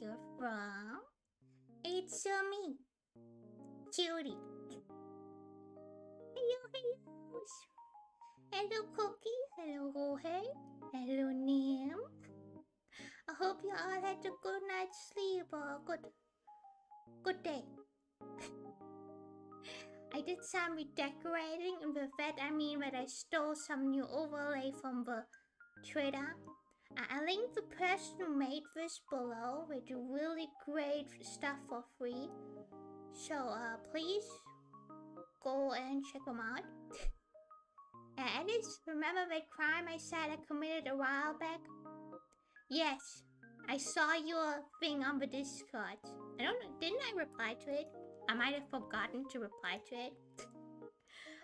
you're from. It's me, Judy. Hello. Hello, Cookie. Hello, Jorge. Hello, Nim. I hope you all had a good night's sleep or good day. I did some redecorating, and with that I mean that I stole some new overlay from the Twitter. I linked the person who made this below with really great stuff for free. So please go and check them out. Alice, remember that crime I said I committed a while back? Yes, I saw your thing on the Discord. I don't know, didn't I reply to it? I might have forgotten to reply to it.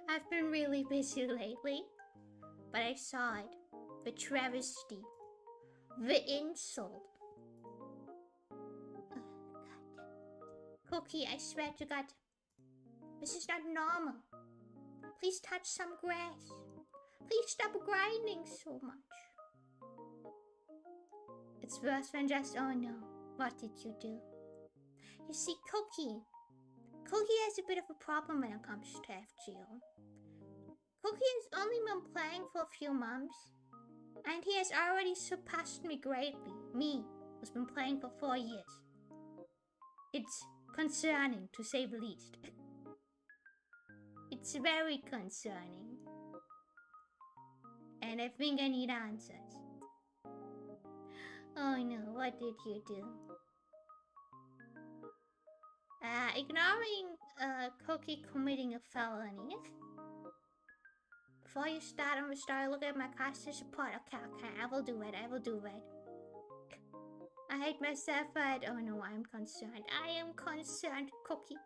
I've been really busy lately, but I saw it. The travesty. The insult. Oh, God. Cookie, I swear to God, this is not normal. Please touch some grass. Please stop grinding so much. It's worse than just, oh no, what did you do? You see, Cookie has a bit of a problem when it comes to FGO. Cookie has only been playing for a few months, and he has already surpassed me greatly. Me, who's been playing for 4 years. It's concerning, to say the least. It's very concerning. And I think I need answers. Oh no, what did you do? Ignoring Cookie committing a felony. Before you start on the story, look at my caster support. Okay, I will do it. I hate myself, but oh no, I'm concerned. I am concerned, Cookie.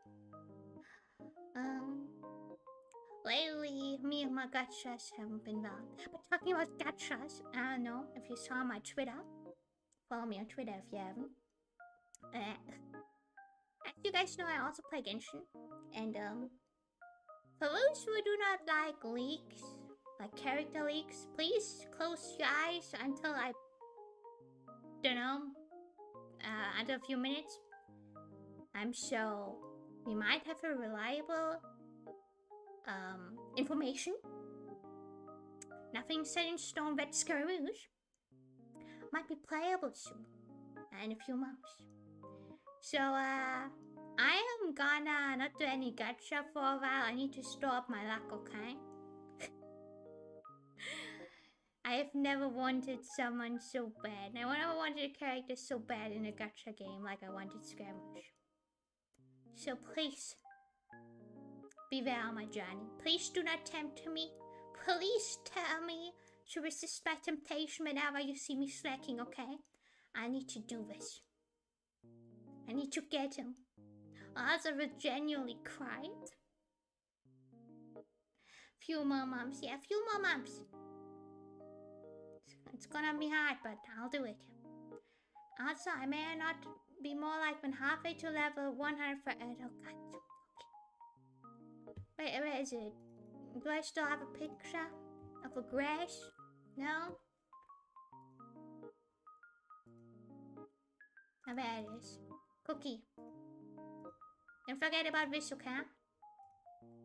Lately, me and my gachas haven't been well. But talking about gachas, I don't know if you saw my Twitter. Follow me on Twitter if you haven't. As you guys know, I also play Genshin. And, for those who do not like leaks, like character leaks, please close your eyes until until a few minutes. I'm sure we might have a reliable information. Nothing set in stone, but Scaramouche might be playable soon, in a few months. So I am gonna not do any gacha for a while. I need to store up my luck, okay? I have never wanted someone so bad. I never wanted a character so bad in a gacha game like I wanted Scaramouche. So please, beware on my journey. Please do not tempt me. Please tell me to resist my temptation whenever you see me slacking, okay? I need to do this. I need to get him. Or else I will genuinely cry. Few more months. Yeah, few more months. It's gonna be hard, but I'll do it. Also, I may not be more like when halfway to level 100 for... Oh, God. Wait, where is it? Do I still have a picture of a grass? No? Oh, there it is. Cookie. Don't forget about this, okay?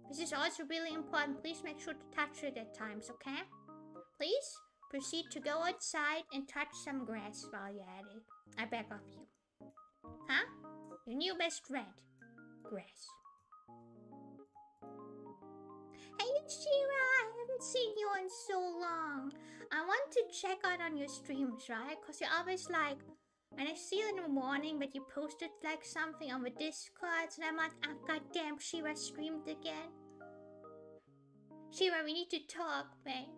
This is also really important. Please make sure to touch it at times, okay? Please proceed to go outside and touch some grass while you're at it. I beg of you. Huh? Your new best friend. Grass. Hey, Shira! I haven't seen you in so long. I want to check out on your streams, right? Because you're always like... And I see you in the morning, but you posted like something on the Discord, and I'm like, oh, goddamn, Shira streamed again. Shira, we need to talk, man.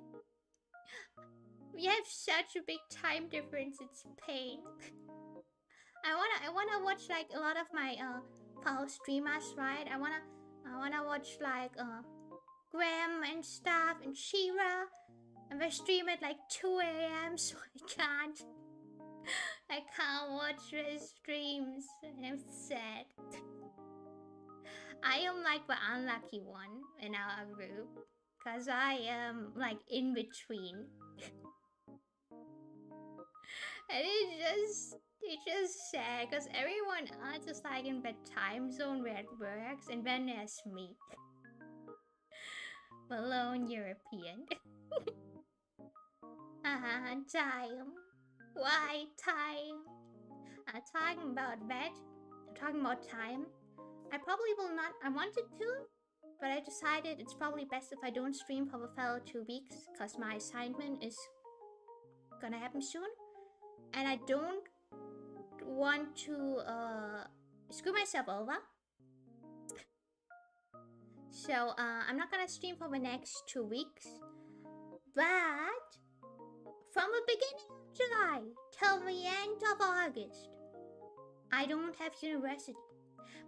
We have such a big time difference, it's pain. I wanna watch like a lot of my fellow streamers, right? I wanna watch like Graham and stuff and Shira, and they stream at like 2 AM, so I can't watch their streams, and I'm sad. I am like the unlucky one in our group, cause I am like in between. And it's just It's just sad because everyone else is like in the time zone where it works, and then there's me, the lone European. Time. Why time? I'm talking about that. I'm talking about time. I probably will not. I wanted to, but I decided it's probably best if I don't stream for the fellow 2 weeks because my assignment is gonna happen soon, and I don't want to screw myself over. So I'm not gonna stream for the next 2 weeks, but from the beginning of July till the end of August, I don't have university.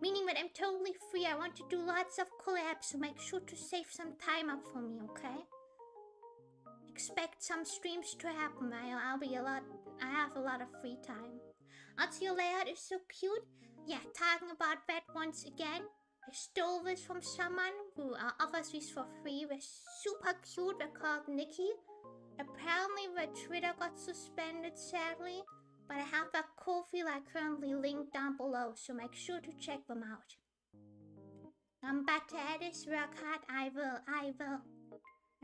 Meaning that I'm totally free. I want to do lots of collabs, so make sure to save some time up for me, okay? Expect some streams to happen. I have a lot of free time. Also, your layout is so cute. Yeah, talking about that once again. I stole this from someone who offers these for free. They're super cute. They're called Nikki. Apparently, the Twitter got suspended, sadly. But I have that coffee currently linked down below, so make sure to check them out. I'm back to Addis Rock Hard. I will.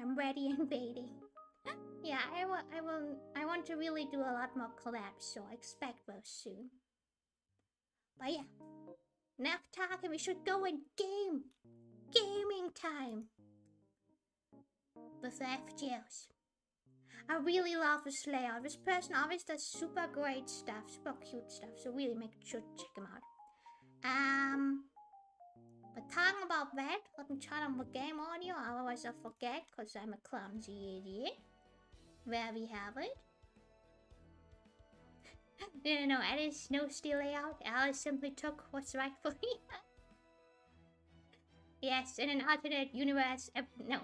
I'm ready and waiting. Yeah, I want to really do a lot more collabs, so I expect those soon. But yeah, enough talking. We should go and gaming time with the FGOs. I really love this layout. This person always does super great stuff, super cute stuff, so really make sure to check him out. But talking about that, let me turn on the game audio, otherwise I'll forget, because I'm a clumsy idiot. There we have it. No, Alice no steal layout. Alice simply took what's rightfully. Yes, in an alternate universe. No.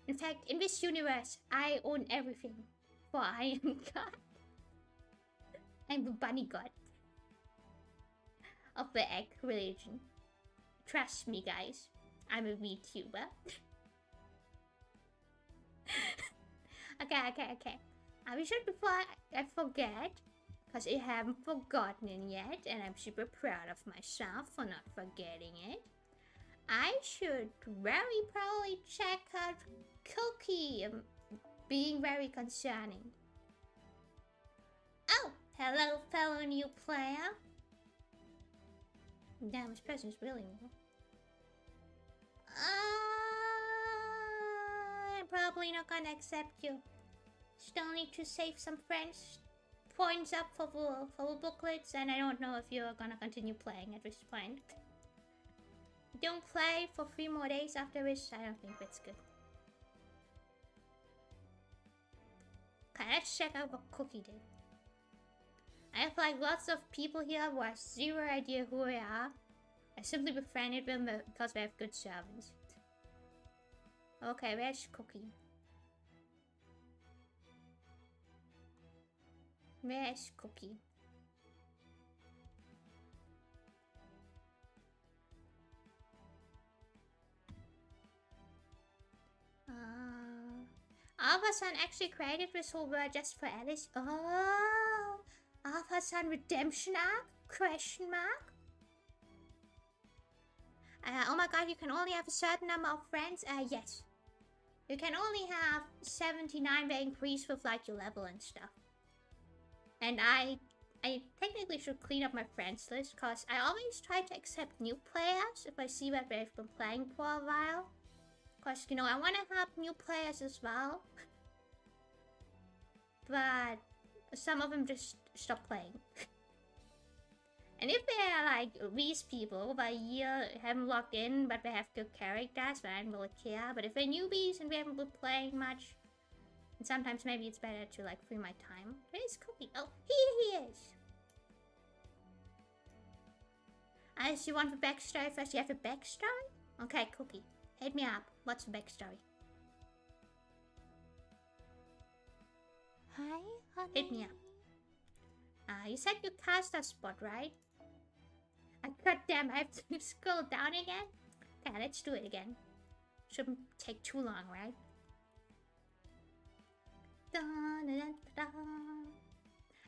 In fact, in this universe, I own everything. For I am God. I'm the bunny god of the egg religion. Trust me, guys. I'm a VTuber. Okay. I should, before I forget, because I haven't forgotten it yet, and I'm super proud of myself for not forgetting it. I should very probably check out Cookie being very concerning. Oh, hello, fellow new player. Damn, this person's really new. I'm probably not gonna accept you. Still need to save some friends points up for the booklets, and I don't know if you're gonna continue playing at this point. Don't play for 3 more days after this. I don't think that's good. Okay, let's check out what Cookie did. I have lots of people here who have zero idea who they are. I simply befriended them because they have good servants. Okay, where's Cookie? Where's Cookie? Alpha-san actually created this whole world just for Alice. Oh, Alpha-san redemption arc? Question mark? Oh my god, you can only have a certain number of friends? Yes. You can only have 79. They increase with your level and stuff. And I technically should clean up my friends list, because I always try to accept new players if I see that they've been playing for a while. Because, I want to have new players as well. But some of them just stop playing. And if they're these people by a year haven't logged in but they have good characters, then I don't really care. But if they're newbies and we haven't been playing much, and sometimes maybe it's better to free my time. Where's Cookie? Oh, here he is. As you want the backstory first, you have a backstory? Okay, Cookie, hit me up. What's the backstory? Hi, honey. Hit me up. You said you cast a spot, right? Goddamn, I have to scroll down again? Okay, let's do it again. Shouldn't take too long, right?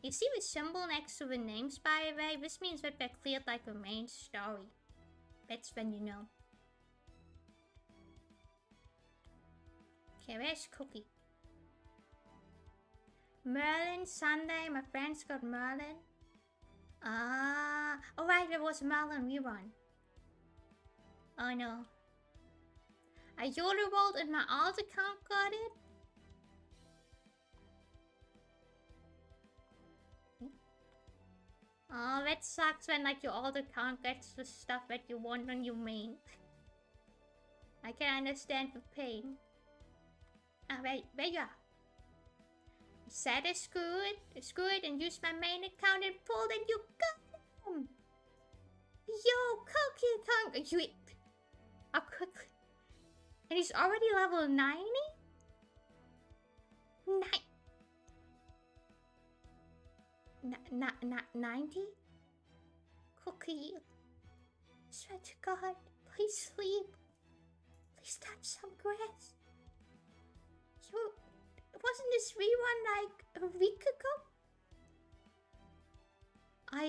You see the symbol next to the names, by the way? This means that they cleared like the main story. That's when you know. Okay, where's Cookie? Merlin Sunday, my friends got Merlin. Oh right, there was a Merlin rerun. Oh no. I Yoda rolled and my alt account got it? Oh, that sucks when like your alt account gets the stuff that you want on your main. I can understand the pain. Ah, wait, there you are. Said I screw it and use my main account and pulled and you got him! Yo, Cookie Kong! You... Oh, quickly. And he's already level 90? 90? Cookie. Swear to God, please sleep. Please touch some grass. You... Wasn't this rerun like a week ago? I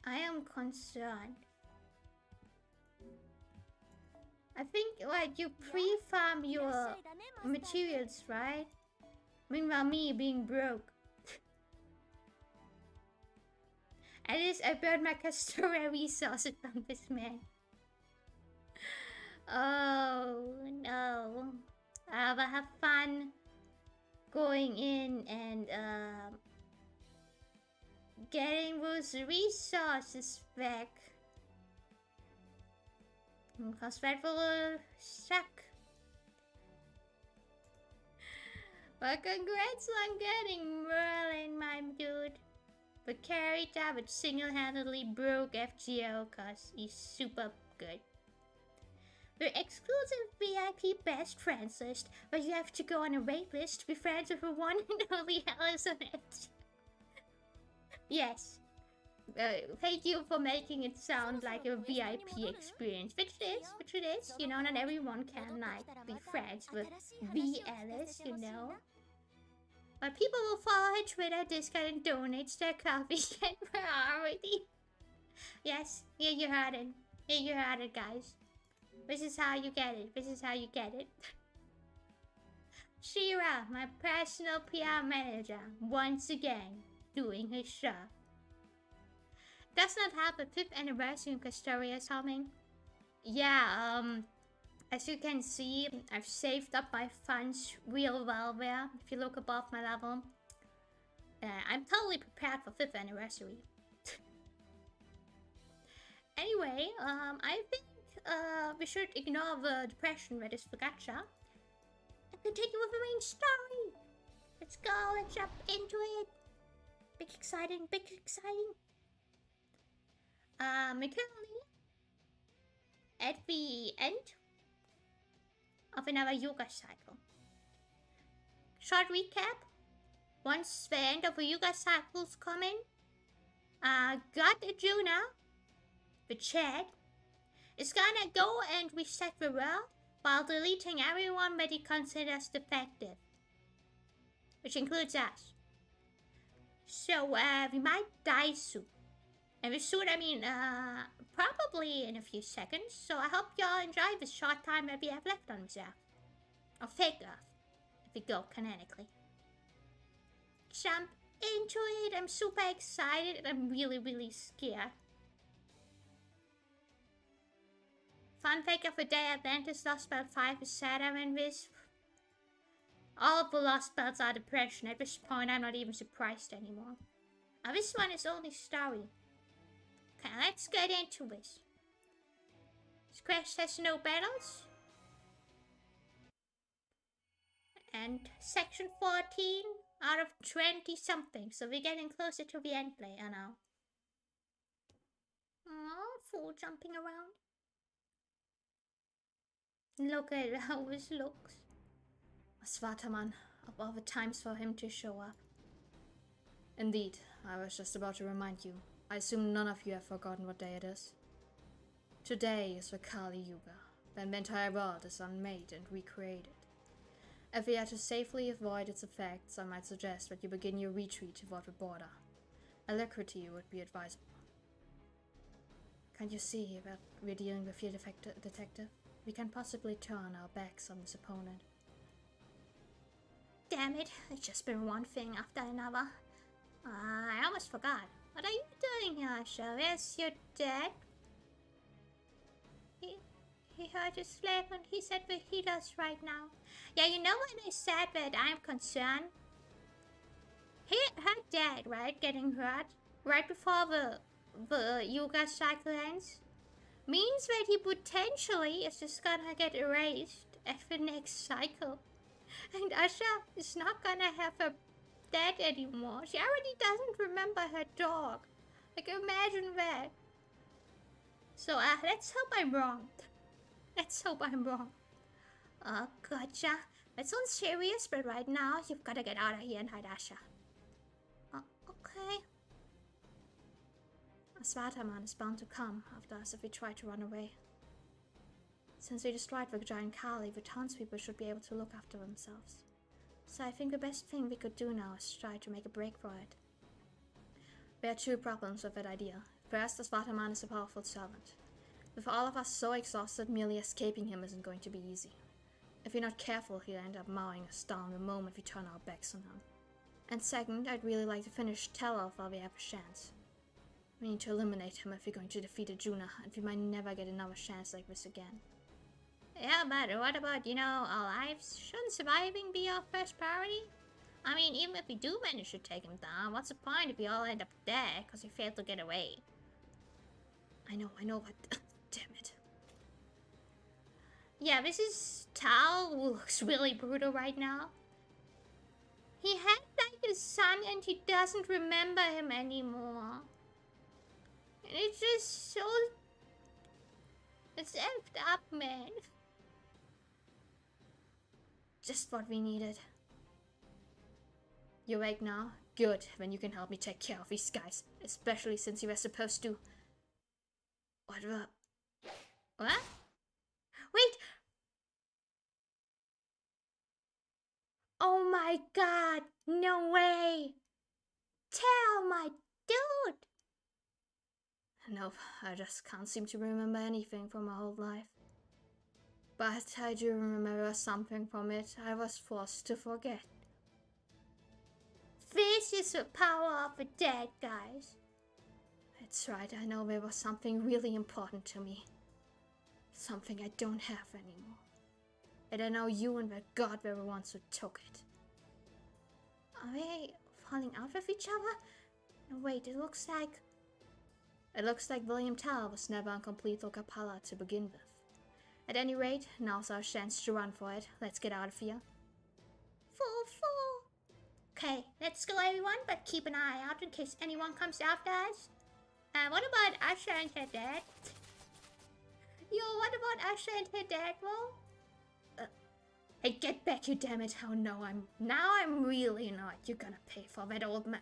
am concerned. I think like you pre-farm your materials, right? Meanwhile me being broke. At least I burned my Castoria resources on this man. Oh no. But have fun going in and getting those resources back. Because that will suck. But congrats on getting Merlin, my dude. The character that single-handedly broke FGO cause he's super good. The exclusive VIP best friends list, where you have to go on a wait list to be friends with the one and only Alice on it. Yes. Thank you for making it sound like a VIP experience, which it is. You know, not everyone can like be friends with the Alice, you know. But people will follow her Twitter, Discord, and donates their coffee and priority. Yes, here you heard it. Here you heard it, guys. This is how you get it. This is how you get it. Shira, my personal PR manager, once again, doing his job. Does not have a 5th anniversary in Castoria's coming. Yeah, as you can see, I've saved up my funds real well there. If you look above my level, I'm totally prepared for 5th anniversary. Anyway, I think we should ignore the depression that is for gacha and continue with the main story. Let's go, let's jump into it. Big exciting, big exciting. We're currently at the end of another yoga cycle. Short recap. Once the end of the yoga cycle's coming, God Arjuna, the Chad, is gonna go and reset the world while deleting everyone that he considers defective, which includes us. So we might die soon. And with soon I mean probably in a few seconds. So I hope y'all enjoy the short time that we have left on this Earth. Or fake Earth, if we go canonically. Jump into it. I'm super excited and I'm really, really scared. Fun fact of the day, Atlantis Lostbelt 5 is sadder than this. All of the Lostbelts are depression. At this point, I'm not even surprised anymore. This one is only story. Okay, let's get into this. This quest has no battles. And section 14 out of 20 something. So we're getting closer to the end play, I know. Oh, fool jumping around. Look at how this looks. Svartaman, of all the times for him to show up. Indeed, I was just about to remind you. I assume none of you have forgotten what day it is. Today is the Kali Yuga, when the entire world is unmade and recreated. If we are to safely avoid its effects, I might suggest that you begin your retreat toward the border. Alacrity would be advisable. Can't you see that we're dealing with your detective? We can possibly turn our backs on this opponent. Damn it, it's just been one thing after another. I almost forgot. What are you doing here, Asha? Where's your dad? He hurt his leg and he's at the healers right now. Yeah, you know when I said that I'm concerned? Her dad, right, getting hurt right before the yoga cycle ends, means that he potentially is just gonna get erased at the next cycle. And Asha is not gonna have her dad anymore. She already doesn't remember her dog. Like, imagine that. So, let's hope I'm wrong. Let's hope I'm wrong. Gotcha. That sounds serious, but right now, you've gotta get out of here and hide Asha. Okay. A Svataman is bound to come after us if we try to run away. Since we destroyed the giant Kali, the townspeople should be able to look after themselves. So I think the best thing we could do now is try to make a break for it. There are two problems with that idea. First, the Svataman is a powerful servant. With all of us so exhausted, merely escaping him isn't going to be easy. If we're not careful, he'll end up mowing us down the moment we turn our backs on him. And second, I'd really like to finish Tel-Elf while we have a chance. We need to eliminate him if we're going to defeat Arjuna, and we might never get another chance like this again. Yeah, but what about, our lives? Shouldn't surviving be our first priority? I mean, even if we do manage to take him down, what's the point if we all end up dead because we failed to get away? I know, but damn it. Yeah, this is Tao, who looks really brutal right now. He had like a son and he doesn't remember him anymore. And it's just so... It's effed up, man. Just what we needed. You awake now? Good, then you can help me take care of these guys. Especially since you were supposed to... What the... What? Wait! Oh my god! No way! Tell my dude! Nope, I just can't seem to remember anything from my whole life. But I do remember something from it I was forced to forget. This is the power of the dead, guys. That's right, I know there was something really important to me. Something I don't have anymore. And I know you and that god were the ones who took it. Are they falling out with each other? No, wait, it looks like William Tell was never on complete Lokapala to begin with. At any rate, now's our chance to run for it. Let's get out of here. 4-4. Okay, let's go everyone, but keep an eye out in case anyone comes after us. What about Asha and her dad? Yo, what about Asha and her dad, bro? Hey, get back, you damn it. Oh no, I'm really not. You're gonna pay for that old man.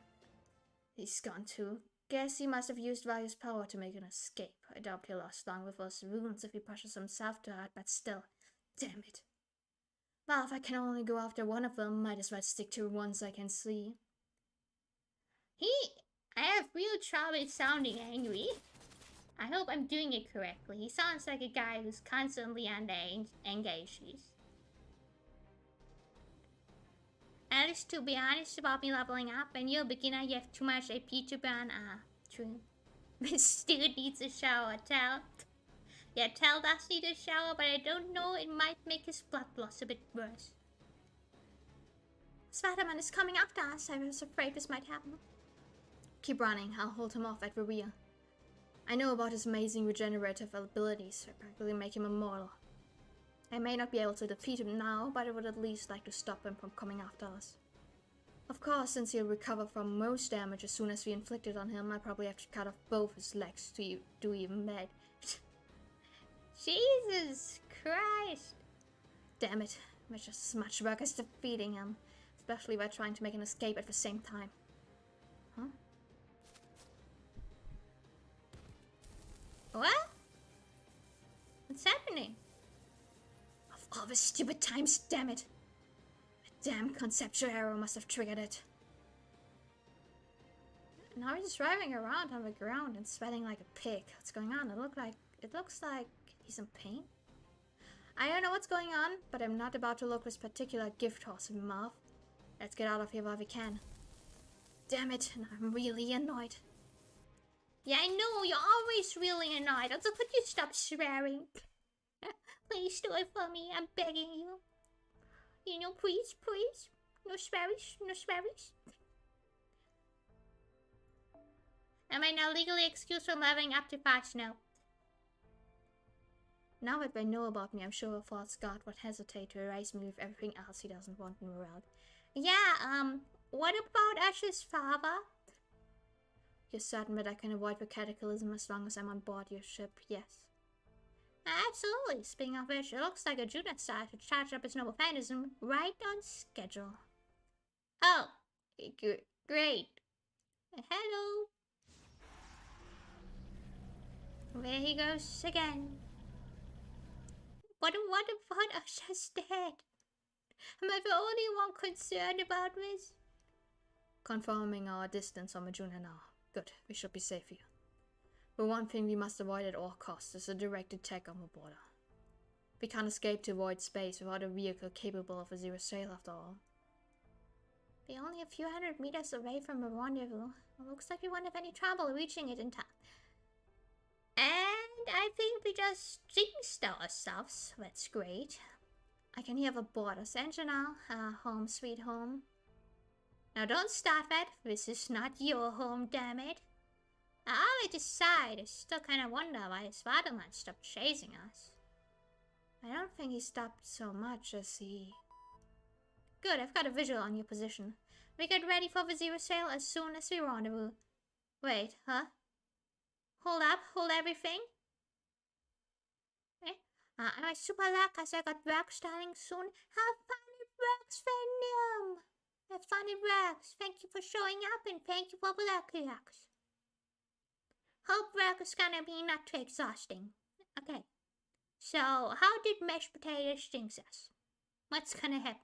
He's gone too. Guess he must have used Value's power to make an escape. I doubt he lost long with those wounds if he pushes himself too hard, but still. Damn it. Well, if I can only go after one of them, might as well stick to the ones I can see. I have real trouble sounding angry. I hope I'm doing it correctly. He sounds like a guy who's constantly engaged. At least to be honest about me leveling up, and you're a beginner, you have too much AP to burn. True. This dude needs a shower, Tell. Yeah, Tell does need a shower, but I don't know, it might make his blood loss a bit worse. Svataman is coming after us. I was afraid this might happen. Keep running, I'll hold him off at the rear. I know about his amazing regenerative abilities that practically make him immortal. I may not be able to defeat him now, but I would at least like to stop him from coming after us. Of course, since he'll recover from most damage as soon as we inflict it on him, I probably have to cut off both his legs to do even that. Jesus Christ! Damn it, there's just as much work as defeating him, especially by trying to make an escape at the same time. Huh? What? What's happening? Of all the stupid times, damn it! Damn conceptual error must have triggered it. Now he's just driving around on the ground and sweating like a pig. What's going on? It looks like he's in pain. I don't know what's going on, but I'm not about to look this particular gift horse in the mouth. Let's get out of here while we can. Damn it, and I'm really annoyed. Yeah, I know, you're always really annoyed. Also, could you stop swearing? Please do it for me, I'm begging you. You know, please, please. No swearies, no swearies. Am I now legally excused from leveling up to 5 snow? Now that they know about me, I'm sure a false god would hesitate to erase me with everything else he doesn't want in the world. Yeah, what about Ash's father? You're certain that I can avoid the cataclysm as long as I'm on board your ship, yes? Absolutely. Speaking of which, it looks like a Juna started to charge up his noble feminism right on schedule. Oh, great. Hello. There he goes again. What about Usher's dead? Am I the only one concerned about this? Confirming our distance on Majuna now. Good, we should be safe here. The one thing we must avoid at all costs is a direct attack on the border. We can't escape to void space without a vehicle capable of a zero sail after all. We're only a few hundred meters away from the rendezvous. It looks like we won't have any trouble reaching it in time. And I think we just jinxed ourselves. That's great. I can hear the border's engine now. Home sweet home. Now don't start that. This is not your home, damn it. All I decide, I still kind of wonder why his father might stop chasing us. I don't think he stopped so much as he... Good, I've got a visual on your position. We get ready for the zero sail as soon as we rendezvous. Wait, huh? Hold up, hold everything. Am I super luck as I got work starting soon? Have fun, it works, Venom! Have fun, it works. Thank you for showing up and thank you for the lurkers. Hope work is gonna be not too exhausting. Okay. So, how did mashed potatoes jinx us? What's gonna happen?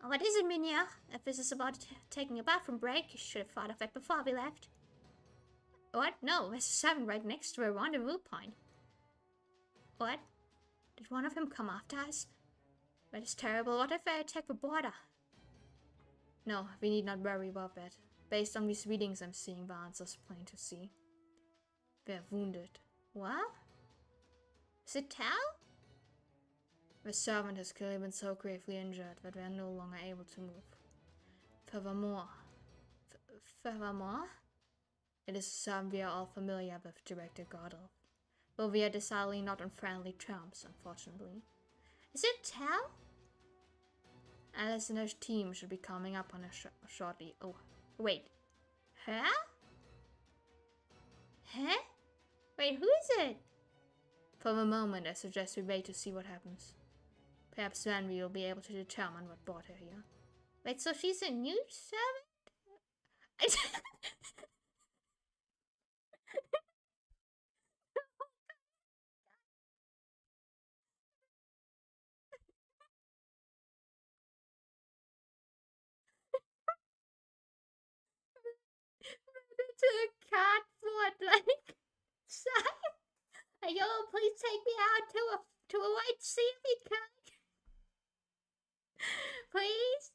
What is it, Minya? If this is about taking a bathroom break, you should have thought of it before we left. What? No, there's 7 right next to a rendezvous point. What? Did one of them come after us? That is terrible. What if they attack the border? No, we need not worry about that. Based on these readings I'm seeing, the answer's plain to see. They're wounded. What? Is it Tal? The servant has clearly been so gravely injured that we are no longer able to move. Furthermore, it is a servant we are all familiar with, Director Gardel. Though we are decidedly not on friendly terms, unfortunately. Is it Tal? Alice and her team should be coming up on us shortly. Oh, wait. Huh? Huh? Wait, who is it? For the moment, I suggest we wait to see what happens. Perhaps then we will be able to determine what brought her here. Wait, so she's a new servant? To a cat foot, like, sign. Yo, please take me out to a white seaweed cat. Please.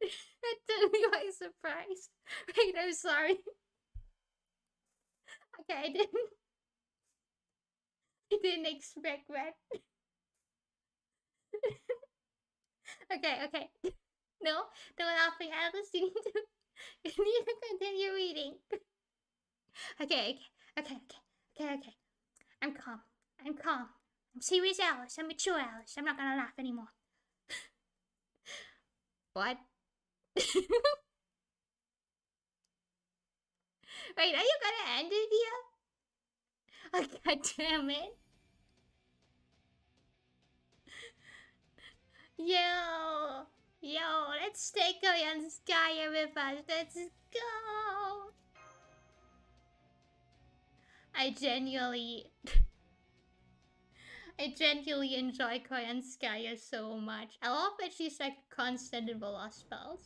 That took me by surprise. Wait, I'm sorry. Okay, I didn't expect that. Okay. No, don't laugh at Alice. You need to continue reading. Okay. I'm calm. I'm serious Alice. I'm mature Alice. I'm not gonna laugh anymore. What? Wait, are you gonna end it here? Oh, God damn it. Yo, let's take Korean Sky with us. Let's go. I genuinely I genuinely enjoy Koyanskaya so much. I love that she's like constant in the Lostbelt.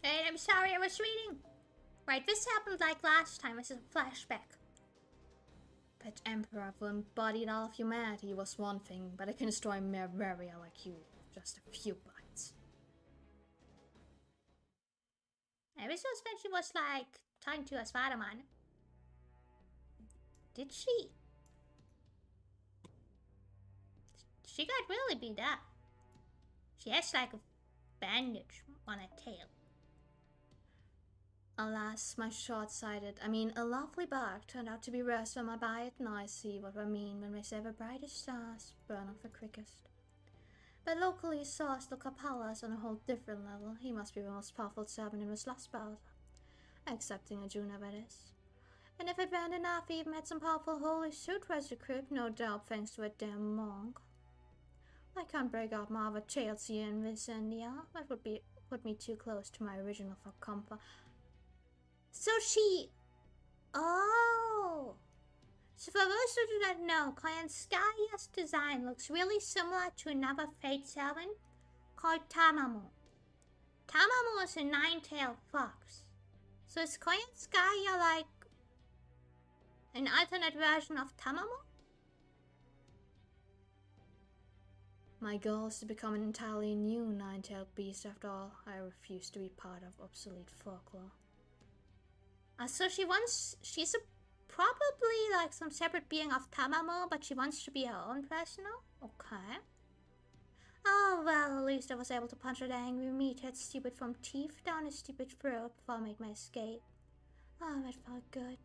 And I'm sorry, I was reading. Right, this happened like last time. This is a flashback. But Emperor who embodied all of humanity was one thing, but I can destroy a mere warrior like you with just a few bites. Ever since when she was like talking to her Spider-Man. Did she? She got really beat up. She has like a bandage on her tail. Alas, my a lovely bug turned out to be worse when I buy it, and I see what I mean when they say the brightest stars burn up the quickest. But locally sourced Lucapala is on a whole different level. He must be the most powerful servant in this Lostbelt. Accepting a Juna, that is. And if it weren't enough, he even had some powerful holy suitors equipped, no doubt thanks to a damn monk. I can't break out my other tales here in this India. That would be put me too close to my original for comfort. So she... Oh! So for those who do not know, Koyanskaya's design looks really similar to another Fate 7 called Tamamu. Tamamu is a nine-tailed fox. So is Koyanskaya like an alternate version of Tamamu? My goal is to become an entirely new nine-tailed beast. After all, I refuse to be part of obsolete folklore. So she's probably like some separate being of Tamamo, but she wants to be her own person now? Okay. Oh, well, at least I was able to punch that angry meathead stupid from teeth down his stupid throat before I made my escape. Oh, that felt good.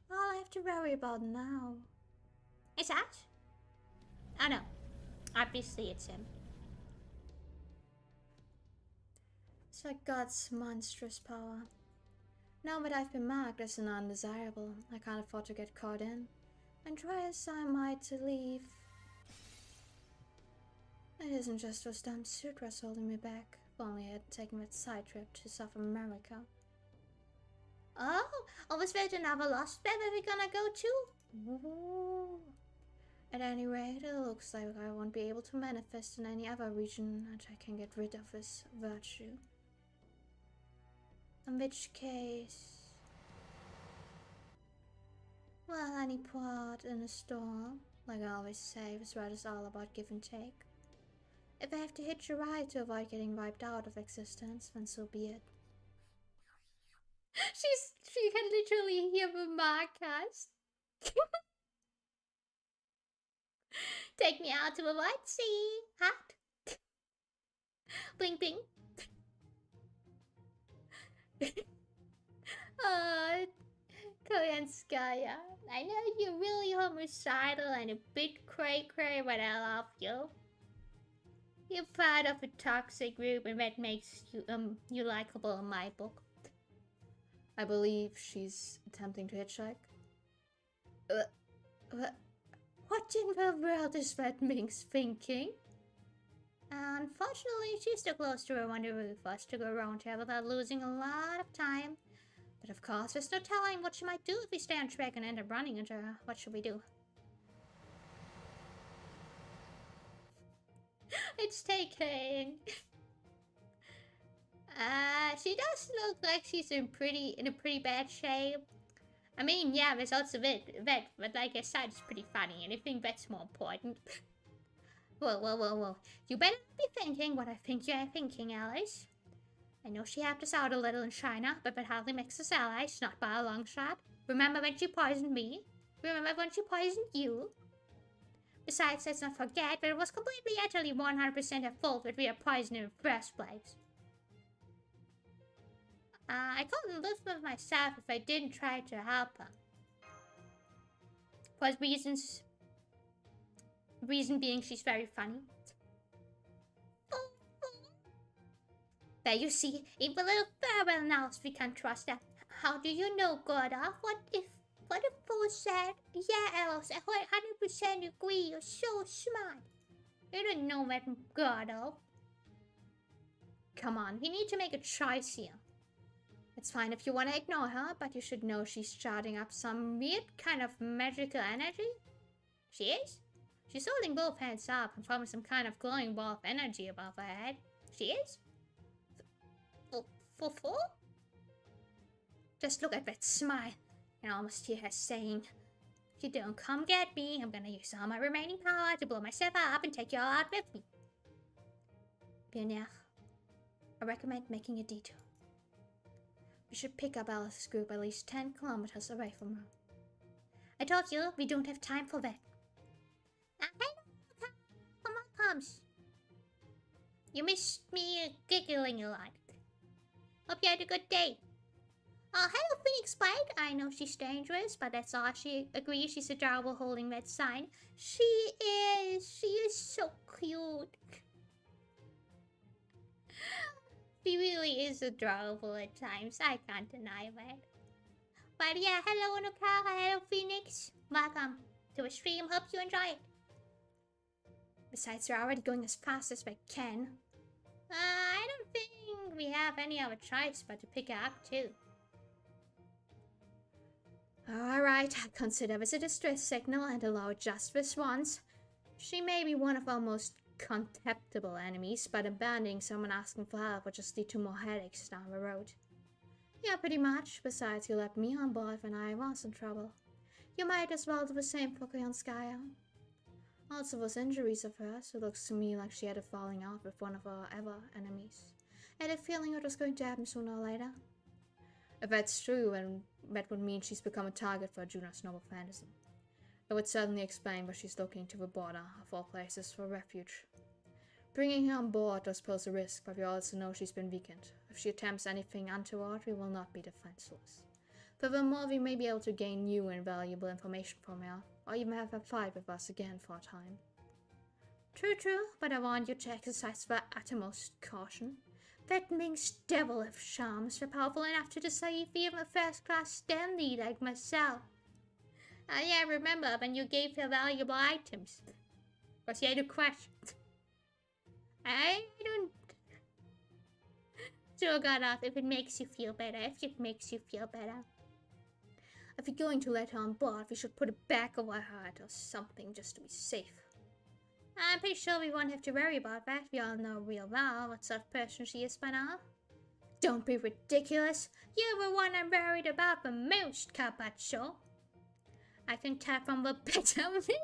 All I have to worry about now... Is that? Oh no. Obviously it's him. It's like God's monstrous power. Now that I've been marked as an undesirable, I can't afford to get caught in. And try as I might to leave. It isn't just those damn sutras holding me back. If only I had taken that side trip to South America. Oh, was there another Lostbelt that we're gonna go to? Ooh. At any rate, it looks like I won't be able to manifest in any other region that I can get rid of this virtue. In which case... Well, any port in a storm, like I always say, this ride is all about give and take. If I have to hitch a ride to avoid getting wiped out of existence, then so be it. She can literally hear the Marcus. Take me out to a white sea. Hot. Bling bling. Koyanskaya, I know you're really homicidal and a bit cray-cray, but I love you. You're part of a toxic group, and that makes you likable in my book. I believe she's attempting to hitchhike. What in the world is that Minx thinking? Unfortunately, she's too close to her rendezvous for us to go around here without losing a lot of time. But of course, there's no telling what she might do if we stay on track and end up running into her. What should we do? It's taking. She does look like she's in a pretty bad shape. I mean, yeah, there's also that, but like I said, it's pretty funny, and I think that's more important. Whoa. You better not be thinking what I think you're thinking, Alice. I know she helped us out a little in China, but that hardly makes us allies, not by a long shot. Remember when she poisoned me? Remember when she poisoned you? Besides, let's not forget that it was completely, utterly 100% her fault that we were poisoned in the first place. I couldn't live with myself if I didn't try to help her. For reasons... Reason being she's very funny. There you see, even a little farewell now we can't trust her. How do you know, Gorda? What if Paul said? Yeah, Alice, I 100% agree, you're so smart. You don't know that, Gorda. Come on, we need to make a choice here. It's fine if you want to ignore her, but you should know she's charging up some weird kind of magical energy. She is? She's holding both hands up and forming some kind of glowing ball of energy above her head. She is? Full? Just look at that smile. I can almost hear her saying, if you don't come get me, I'm gonna use all my remaining power to blow myself up and take you all out with me. Pioneer, I recommend making a detour. We should pick up Alice's group at least 10 kilometers away from her. I told you, we don't have time for that. Hey, come on, comes. You missed me giggling a lot. Hope you had a good day. Hello, Phoenix Spike. I know she's dangerous, but that's all. She agrees she's adorable holding that sign. She is so cute. She really is adorable at times. I can't deny that. But yeah, hello Onokara, hello Phoenix. Welcome to a stream. Hope you enjoy it. Besides, they're already going as fast as they can. I don't think we have any other choice but to pick her up too. Alright, I consider this a distress signal and allow it just this once. She may be one of our most contemptible enemies, but abandoning someone asking for help would just lead to more headaches down the road. Yeah, pretty much. Besides, you let me on board when I was in trouble. You might as well do the same for Skya. Also, those injuries of hers, it looks to me like she had a falling out with one of our ever enemies. I had a feeling it was going to happen sooner or later. If that's true, then that would mean she's become a target for Juno's noble phantasm. It would certainly explain why she's looking to the border of all places for refuge. Bringing her on board does pose a risk, but we also know she's been weakened. If she attempts anything untoward, we will not be defenseless. Furthermore, we may be able to gain new and valuable information from her, or even have her fight with us again for a time. True, but I want you to exercise the utmost caution. That Ming's devil of charms were powerful enough to deceive even a first-class dandy like myself. Yeah, remember when you gave her valuable items? Was she had a question? I don't... So got off if it makes you feel better, If you're going to let her on board, we should put a back over her head or something just to be safe. I'm pretty sure we won't have to worry about that. We all know real well what sort of person she is by now. Don't be ridiculous. You're the one I'm worried about the most, Carpaccio. I can tell from the better of it.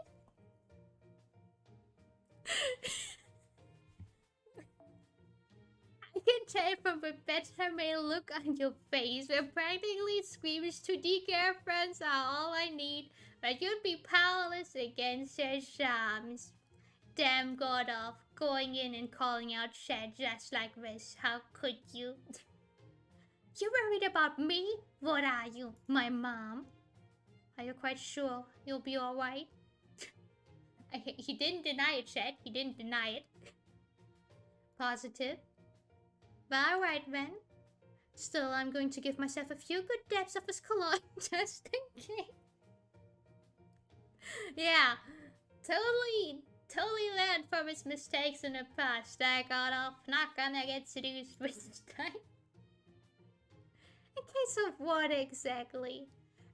I can tell from the better male look on your face where practically squeamish 2D girlfriends are all I need, but you'd be powerless against her charms. Damn god off, going in and calling out Shed just like this. How could you? You're worried about me? What are you, my mom? Are you quite sure you'll be alright? He didn't deny it, Shed. He didn't deny it. Positive? Well, alright then. Still, I'm going to give myself a few good dabs of his cologne just in case. Yeah, totally learned from his mistakes in the past. I got off, not gonna get seduced this time. In case of what exactly?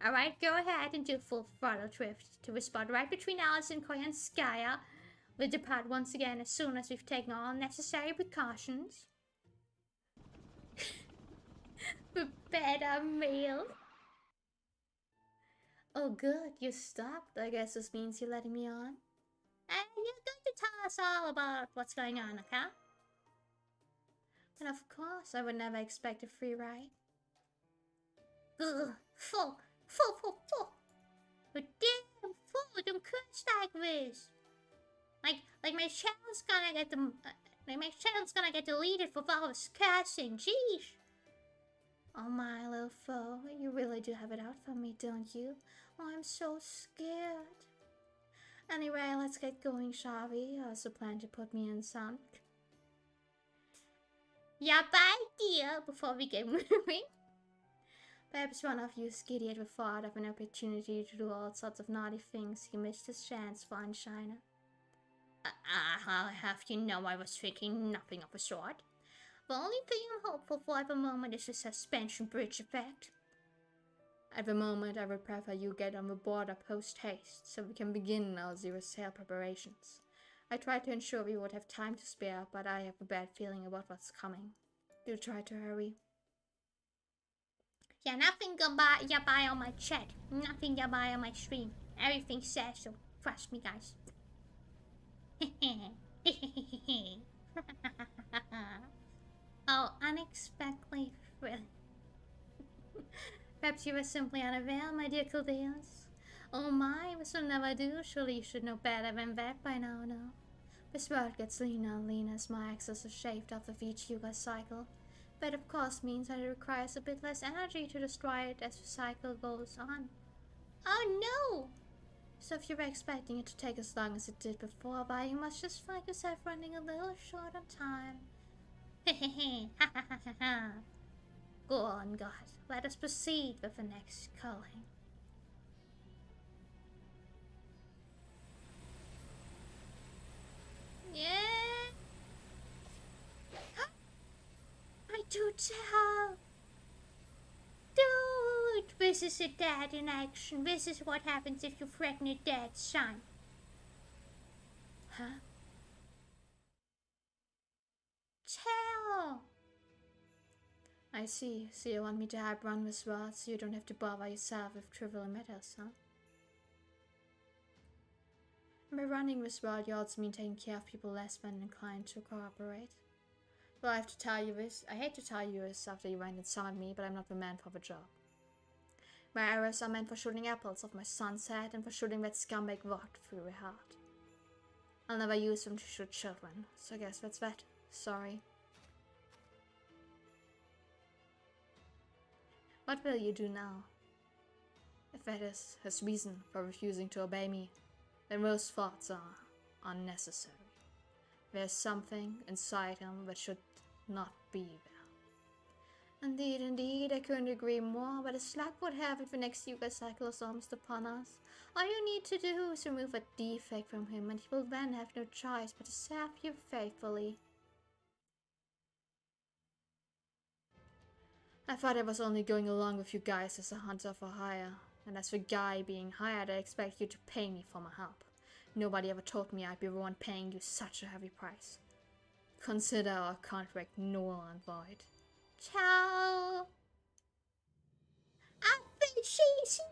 Alright, go ahead and do full throttle drift to the spot right between Alice and Koyanskaya. We'll depart once again as soon as we've taken all necessary precautions. The better meal. Oh good, you stopped. I guess this means you're letting me on. And you're going to tell us all about what's going on, okay? And of course, I would never expect a free ride. Ugh, full. But damn, full, don't curse like this. Like my channel's gonna get deleted for all this cursing, jeez. Oh my little foe, you really do have it out for me, don't you? Oh, I'm so scared. Anyway, let's get going, shall we? I also plan to put me in some. Yeah, bye, dear, before we get moving. Perhaps one of you skiddy had the thought of an opportunity to do all sorts of naughty things. He missed his chance, fine China. I'll have you know I was thinking nothing of the sort. The only thing I'm hopeful for at the moment is the suspension bridge effect. At the moment, I would prefer you get on the border post-haste, so we can begin our zero sale preparations. I tried to ensure we would have time to spare, but I have a bad feeling about what's coming. Do try to hurry. Yeah, nothing you buy on my chat. Nothing you buy on my stream. Everything says so. Trust me, guys. Oh, unexpectedly thrilling. Perhaps you were simply unaware, my dear Caldeas. Oh my, this will never do. Surely you should know better than that by now, no? This world gets leaner and leaner as my axis is shaved off of each Yuga cycle. That of course means that it requires a bit less energy to destroy it as the cycle goes on. Oh no! So if you were expecting it to take as long as it did before, why you must just find yourself running a little short on time. Hehehe, ha ha ha ha ha. Go on, God. Let us proceed with the next calling. Yeah. I do tell. Dude, this is a dad in action. This is what happens if you threaten your dad's son. Huh? Tell. I see. So you want me to help run this world so you don't have to bother yourself with trivial matters, huh? By running this world, you also mean taking care of people less than inclined to cooperate. Well, I have to tell you this. I hate to tell you this after you went and summoned me, but I'm not the man for the job. My arrows are meant for shooting apples off my son's head and for shooting that scumbag rot through her heart. I'll never use them to shoot children, so I guess that's that. Sorry. What will you do now? If that is his reason for refusing to obey me, then those thoughts are unnecessary. There's something inside him that should not be there. Indeed, indeed, I couldn't agree more, but as luck would have it, the next Yuga cycle is almost upon us. All you need to do is remove a defect from him, and he will then have no choice but to serve you faithfully. I thought I was only going along with you guys as a hunter for hire, and as the guy being hired, I expect you to pay me for my help. Nobody ever told me I'd be the one paying you such a heavy price. Consider our contract null and void. Ciao. Appreciation.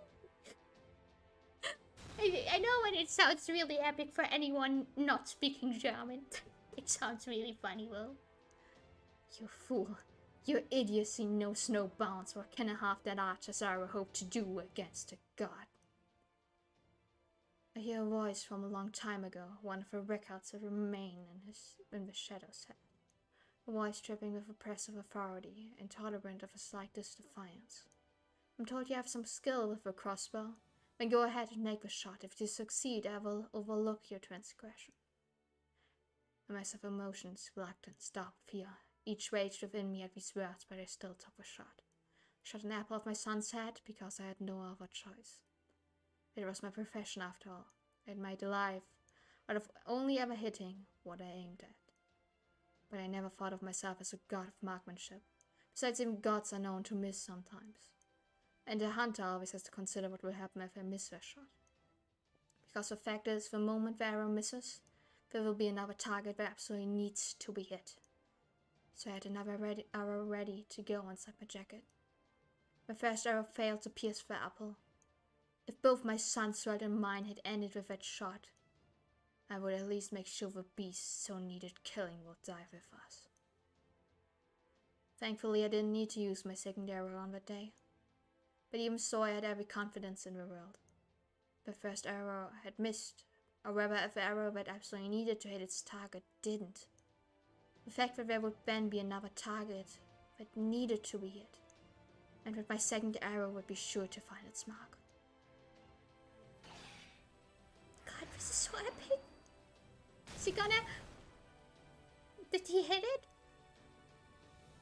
I know when it sounds really epic for anyone not speaking German. It sounds really funny though. You fool. Your idiocy knows no bounds. What can a half that archer's arrow hope to do against a god? I hear a voice from a long time ago, one of the records that remain in the shadow's head. A voice dripping with oppressive authority, intolerant of the slightest defiance. I'm told you have some skill with a crossbow. Then go ahead and make the shot. If you succeed, I will overlook your transgression. A mess of emotions, reluctance, doubt, fear, each raged within me at these words, but I still took the shot. I shot an apple off my son's head because I had no other choice. It was my profession after all. I'd made a life out of only ever hitting what I aimed at. But I never thought of myself as a god of marksmanship. Besides, even gods are known to miss sometimes. And a hunter always has to consider what will happen if I miss their shot. Because the fact is, the moment the arrow misses, there will be another target that absolutely needs to be hit. So I had another arrow ready to go inside my jacket. My first arrow failed to pierce the apple. If both my son's world and mine had ended with that shot, I would at least make sure the beast so needed killing will die with us. Thankfully, I didn't need to use my second arrow on that day. But even so, I had every confidence in the world. The first arrow had missed, or rather, if the arrow that absolutely needed to hit its target didn't. The fact that there would then be another target that needed to be hit, and that my second arrow would be sure to find its mark. God, this is so epic. Is he gonna... Did he hit it?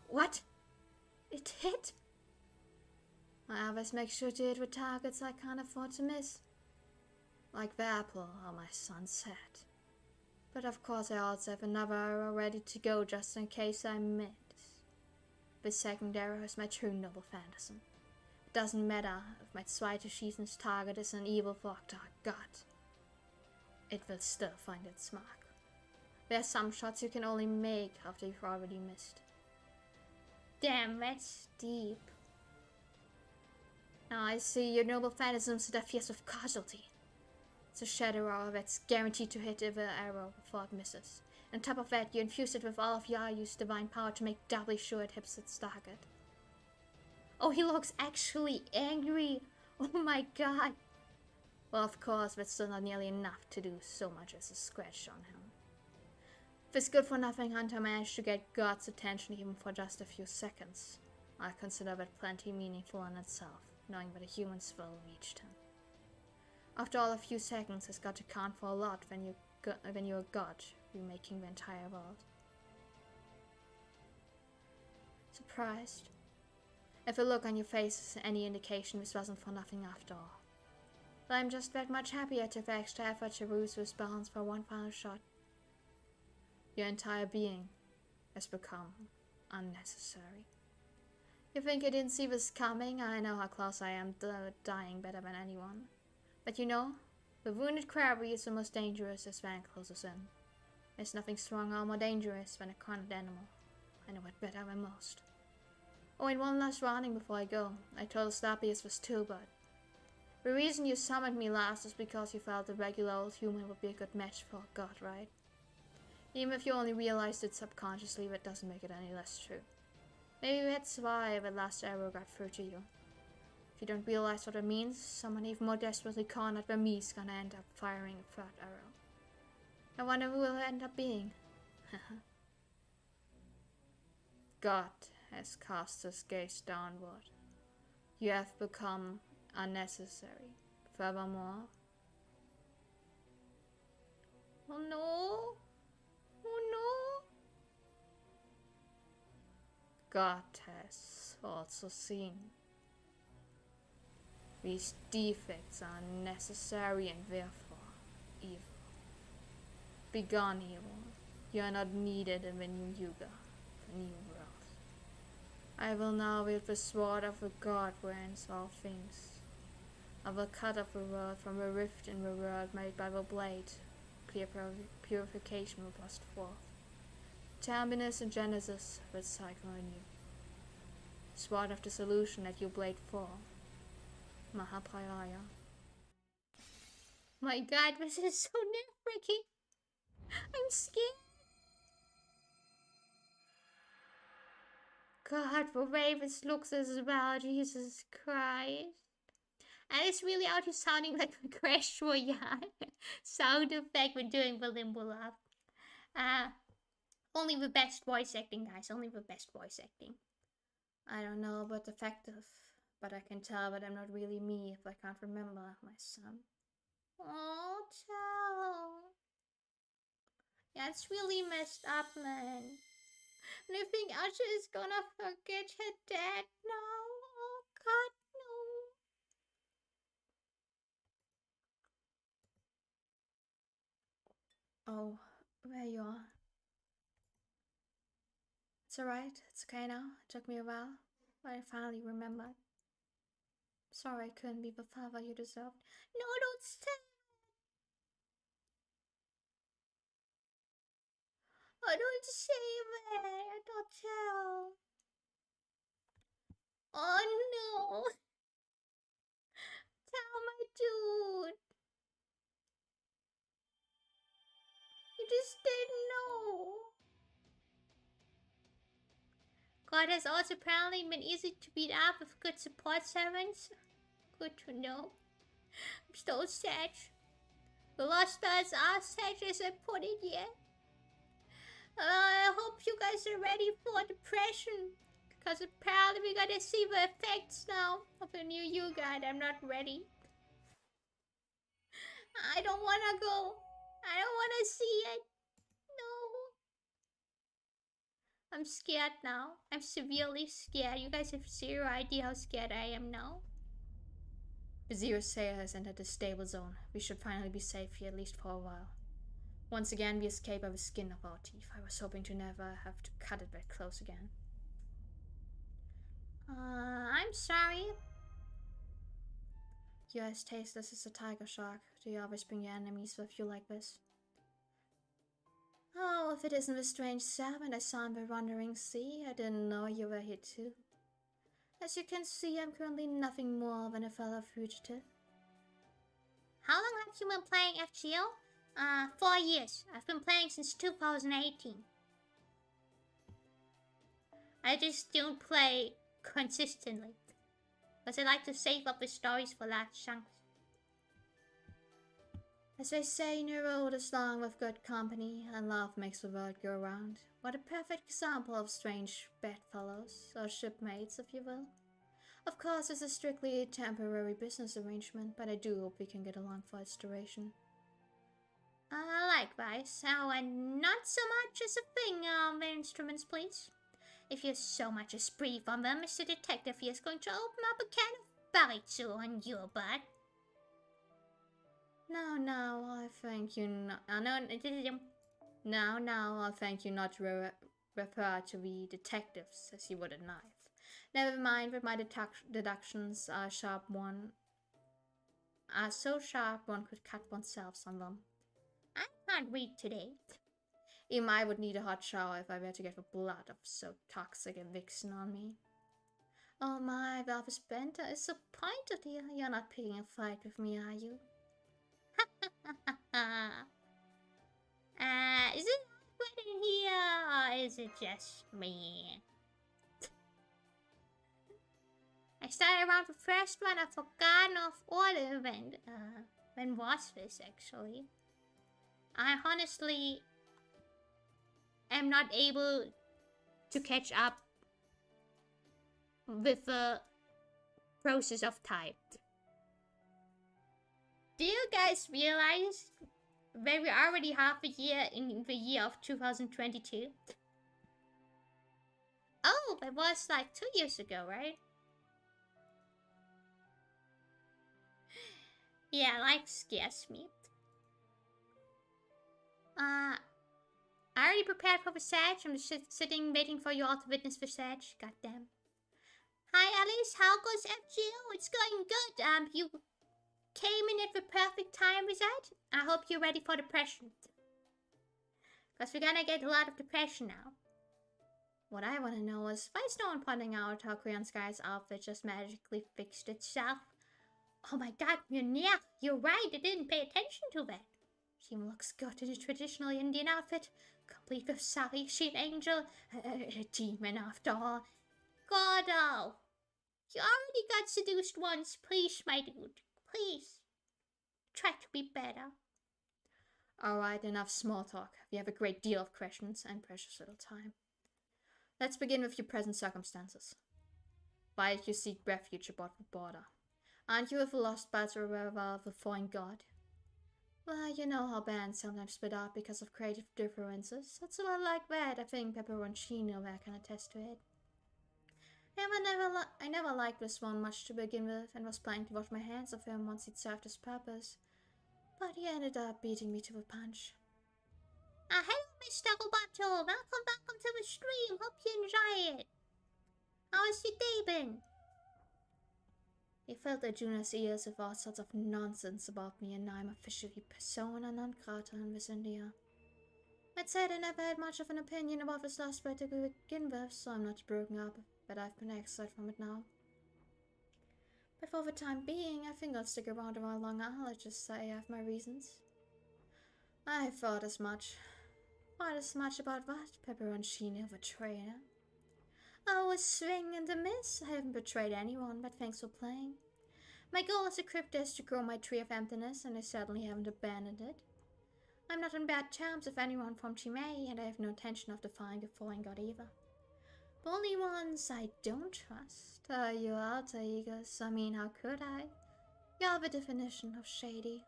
What? It hit? I always make sure to hit with targets I can't afford to miss. Like the apple on my son's head. But of course I also have another arrow ready to go just in case I miss. This second arrow is my true noble phantasm. It doesn't matter if my zweite schießen's target is an evil dark god. It will still find its mark. There are some shots you can only make after you've already missed. Damn, that's deep. Now I see your noble phantasms that fierce of casualty. It's a shadow arrow that's guaranteed to hit every arrow before it misses. On top of that, you infuse it with all of Yayu's divine power to make doubly sure it hits its target. Oh, he looks actually angry. Oh my god. Well, of course, that's still not nearly enough to do so much as a scratch on him. This good-for-nothing hunter managed to get God's attention even for just a few seconds. I consider that plenty meaningful in itself, knowing that a human's will reached him. After all, a few seconds has got to count for a lot when you're a god, remaking the entire world. Surprised? If a look on your face is any indication, this wasn't for nothing after all. But I'm just that much happier to the extra effort to lose this balance for one final shot. Your entire being has become unnecessary. You think I didn't see this coming? I know how close I am to dying better than anyone. But you know, the wounded crabby is the most dangerous as Van closes in. There's nothing stronger or more dangerous than a cornered animal. I know it better than most. Oh, and one last warning before I go. I told Slappy was too, but the reason you summoned me last is because you felt a regular old human would be a good match for a god, right? Even if you only realized it subconsciously, that doesn't make it any less true. Maybe that's why the last arrow got through to you. If you don't realize what it means, someone even more desperately cornered than me is gonna end up firing a third arrow. I wonder who will end up being. God has cast his gaze downward. You have become unnecessary. Furthermore... Oh no! Oh no! God has also seen. These defects are unnecessary and therefore evil. Begone, evil. You are not needed in the new Yuga, the new world. I will now wield the sword of the god who ends all things. I will cut off the world from the rift in the world made by the blade. Clear purification will burst forth. Terminus and Genesis will cycle anew. Sword of the solution that you blade for. Mahapraya. My god, this is so nerve-wracking. I'm scared. God, the way this looks as well, Jesus Christ. And it's really out here sounding like a Crash Royale sound effect when doing the Limbo Love. Only the best voice acting, guys. Only the best voice acting. I don't know about effective, but I can tell that I'm not really me if I can't remember my son. Oh, tell. Yeah, it's really messed up, man. And I think Asha is gonna forget her dad now. Oh, God, no. Oh, there you are. It's alright, it's okay now. It took me a while, but I finally remembered. Sorry I couldn't be the father you deserved. No, don't stay. Oh, don't say that. Don't tell. Oh, no. Tell my dude. You just didn't know. God has also apparently been easy to beat up with good support servants. Good to know. I'm still sad. The Lostbelts are sad as I put it yet. I hope you guys are ready for depression. Because apparently we gotta see the effects now of the new Yuga and I'm not ready. I don't wanna go. I don't wanna see it. No. I'm scared now. I'm severely scared. You guys have zero idea how scared I am now. The Zero Sailor has entered the stable zone. We should finally be safe here, at least for a while. Once again, we escape by the skin of our teeth. I was hoping to never have to cut it that close again. I'm sorry. You're as tasteless as a tiger shark. Do you always bring your enemies with you like this? Oh, if it isn't the strange servant I saw in the wandering sea, I didn't know you were here too. As you can see, I'm currently nothing more than a fellow fugitive. How long have you been playing FGO? 4 years. I've been playing since 2018. I just don't play consistently. Because I like to save up the stories for last chunks. As they say, no road is long with good company, and love makes the world go round. What a perfect example of strange bedfellows, or shipmates, if you will. Of course, it's a strictly temporary business arrangement, but I do hope we can get along for its duration. Likewise. Oh, and not so much as a thing, the instruments, please. If you so much as breathe on them, Mr. Detective here is going to open up a can of baritu on your butt. No, I thank you not. No, I thank you not to refer to the detectives as you would a knife. Never mind that my deductions are so sharp one could cut oneself on them. I can't read today. Even I would need a hot shower if I were to get the blood of so toxic a vixen on me. Oh my, Valvis Benter is so pointed here. You're not picking a fight with me, are you? Is it awkward in here, or is it just me? I started around the first one. I've forgotten of order when was this actually? I honestly am not able to catch up with the process of time. Do you guys realize that we're already half a year in the year of 2022? Oh, that was like 2 years ago, right? Yeah, life scares me. I already prepared for the search. I'm just sitting waiting for you all to witness the search. Goddamn. Hi Alice, how goes FGO? It's going good. You came in at the perfect time with that. I hope you're ready for depression. Because we're gonna get a lot of depression now. What I want to know is, why is no one pointing out how Korean Sky's outfit just magically fixed itself? Oh my god, Munir, you're right, I didn't pay attention to that. She looks good in a traditional Indian outfit, complete with sari, sheet angel, a demon after all. Gordo, you already got seduced once, please, my dude, please. Try to be better. Alright, enough small talk. We have a great deal of questions and precious little time. Let's begin with your present circumstances. Why did you seek refuge abroad the border? Aren't you with the Lostbelt or wherever of the foreign god? Well, you know how bands sometimes split up because of creative differences. It's a lot like that. I think Pepperoncino there can attest to it. I never liked this one much to begin with, and was planning to wash my hands of him once he'd served his purpose. But he ended up beating me to the punch. Hello, Mr. Roboto. Welcome to the stream. Hope you enjoy it. How's your day been? He filled the junior's ears with all sorts of nonsense about me, and now I'm officially persona non grata in this India. I'd said I never had much of an opinion about this last bit to begin with, so I'm not broken up, but I've been exiled from it now. But for the time being, I think I'll stick around a while longer. Let's just say I have my reasons. I thought as much. Thought as much about what? Pepperoncino, the traitor? Oh, a swing and a miss. I haven't betrayed anyone, but thanks for playing. My goal as a crypto is to grow my tree of emptiness, and I certainly haven't abandoned it. I'm not on bad terms with anyone from Team A, and I have no intention of defying the foreign god either. The only ones I don't trust are your alter egos. I mean, how could I? You're the definition of shady.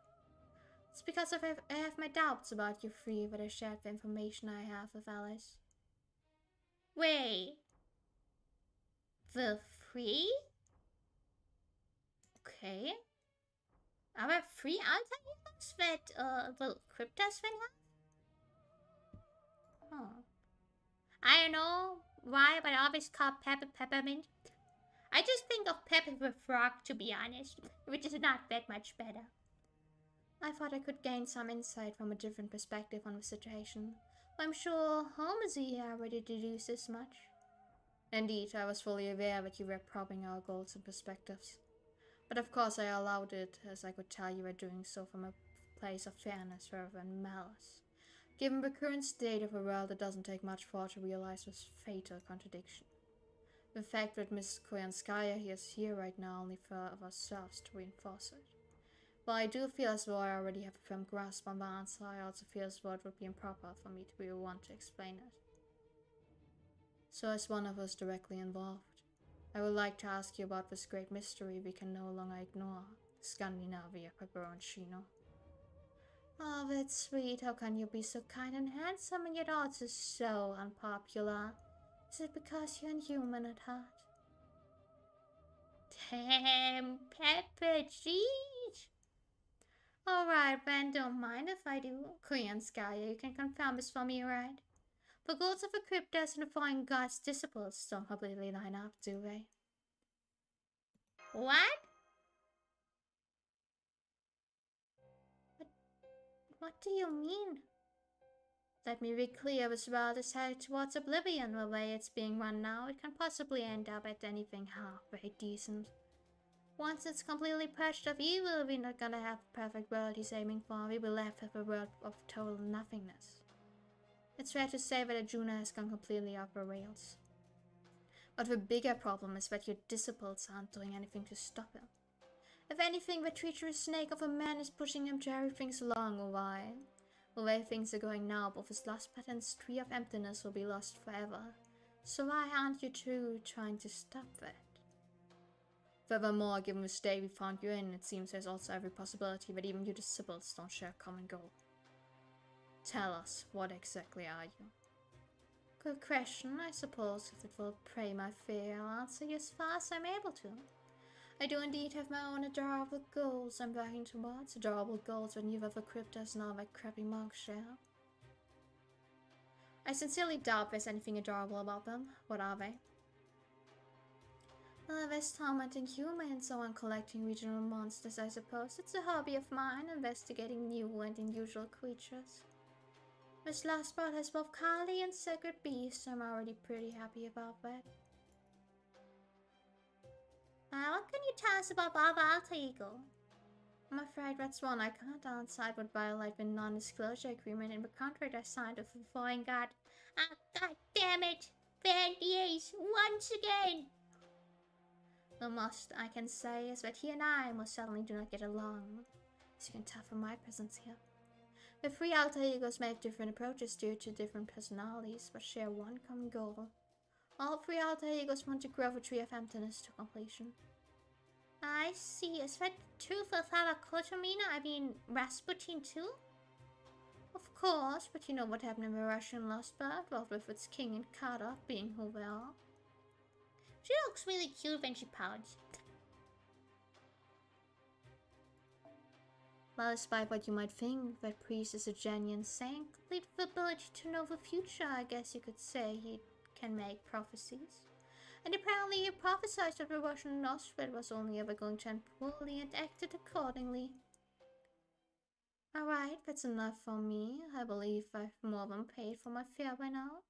It's because I have my doubts about you three that I shared the information I have with Alice. Wait. The free? Okay. Are there free alter egos that the cryptos will have? Oh. I don't know why, but I always call Peppermint. I just think of Pepe the Frog, to be honest, which is not that much better. I thought I could gain some insight from a different perspective on the situation. I'm sure Holmes here already deduced as much. Indeed, I was fully aware that you were probing our goals and perspectives. But of course I allowed it, as I could tell you were doing so from a place of fairness rather than malice. Given the current state of the world, it doesn't take much thought to realize this fatal contradiction. The fact that Miss Koyanskaya is here right now only further serves to reinforce it. While I do feel as though I already have a firm grasp on the answer, I also feel as though it would be improper for me to be the one to explain it. So as one of us directly involved, I would like to ask you about this great mystery we can no longer ignore, Scandinavia Peperoncino. Oh, that's sweet. How can you be so kind and handsome and yet also so unpopular? Is it because you're inhuman at heart? Damn, Pepper, jeez. Alright, then, don't mind if I do. Koyanskaya, you can confirm this for me, right? The goals of the cryptos and the foreign gods' disciples don't completely line up, do they? What? What do you mean? Let me be clear, this world is headed towards oblivion. The way it's being run now, it can possibly end up at anything halfway decent. Once it's completely purged of evil, we're not gonna have the perfect world he's aiming for. We'll be left with a world of total nothingness. It's fair to say that Arjuna has gone completely off the rails. But the bigger problem is that your disciples aren't doing anything to stop him. If anything, the treacherous snake of a man is pushing him to hurry things along a while. The way things are going now, both his Lostbelt and his tree of emptiness will be lost forever. So why aren't you two trying to stop that? Furthermore, given the state we found you in, it seems there's also every possibility that even your disciples don't share a common goal. Tell us, what exactly are you? Good question. I suppose if it will pray my fear, I'll answer you as far as I'm able to. I do indeed have my own adorable goals I'm working towards, adorable goals that neither the cryptos nor that crappy monk share. I sincerely doubt there's anything adorable about them. What are they? There's tormenting humans or collecting regional monsters, I suppose. It's a hobby of mine, investigating new and unusual creatures. Miss Lostbelt has both Kali and sacred beasts, so I'm already pretty happy about that. What can you tell us about our alter ego? I'm afraid that's one I can't answer. It would violate the non-disclosure agreement in the contract I signed with the foreign god. Ah, god damn it! There he is, once again! The most I can say is that he and I most certainly do not get along, as you can tell from my presence here. The three alter egos may have different approaches due to different personalities, but share one common goal. All three alter egos want to grow the Tree of Emptiness to completion. I see. Is that true for Father Kotomina? I mean, Rasputin too? Of course, but you know what happened in the Russian Lostbelt, well, with its king and Kata being who they are. She looks really cute when she pouts. Well, despite what you might think, that priest is a genuine saint, complete with the ability to know the future. I guess you could say he can make prophecies. And apparently he prophesied that the Russian Lostbelt was only ever going to end poorly and acted accordingly. Alright, that's enough for me. I believe I've more than paid for my fare by now.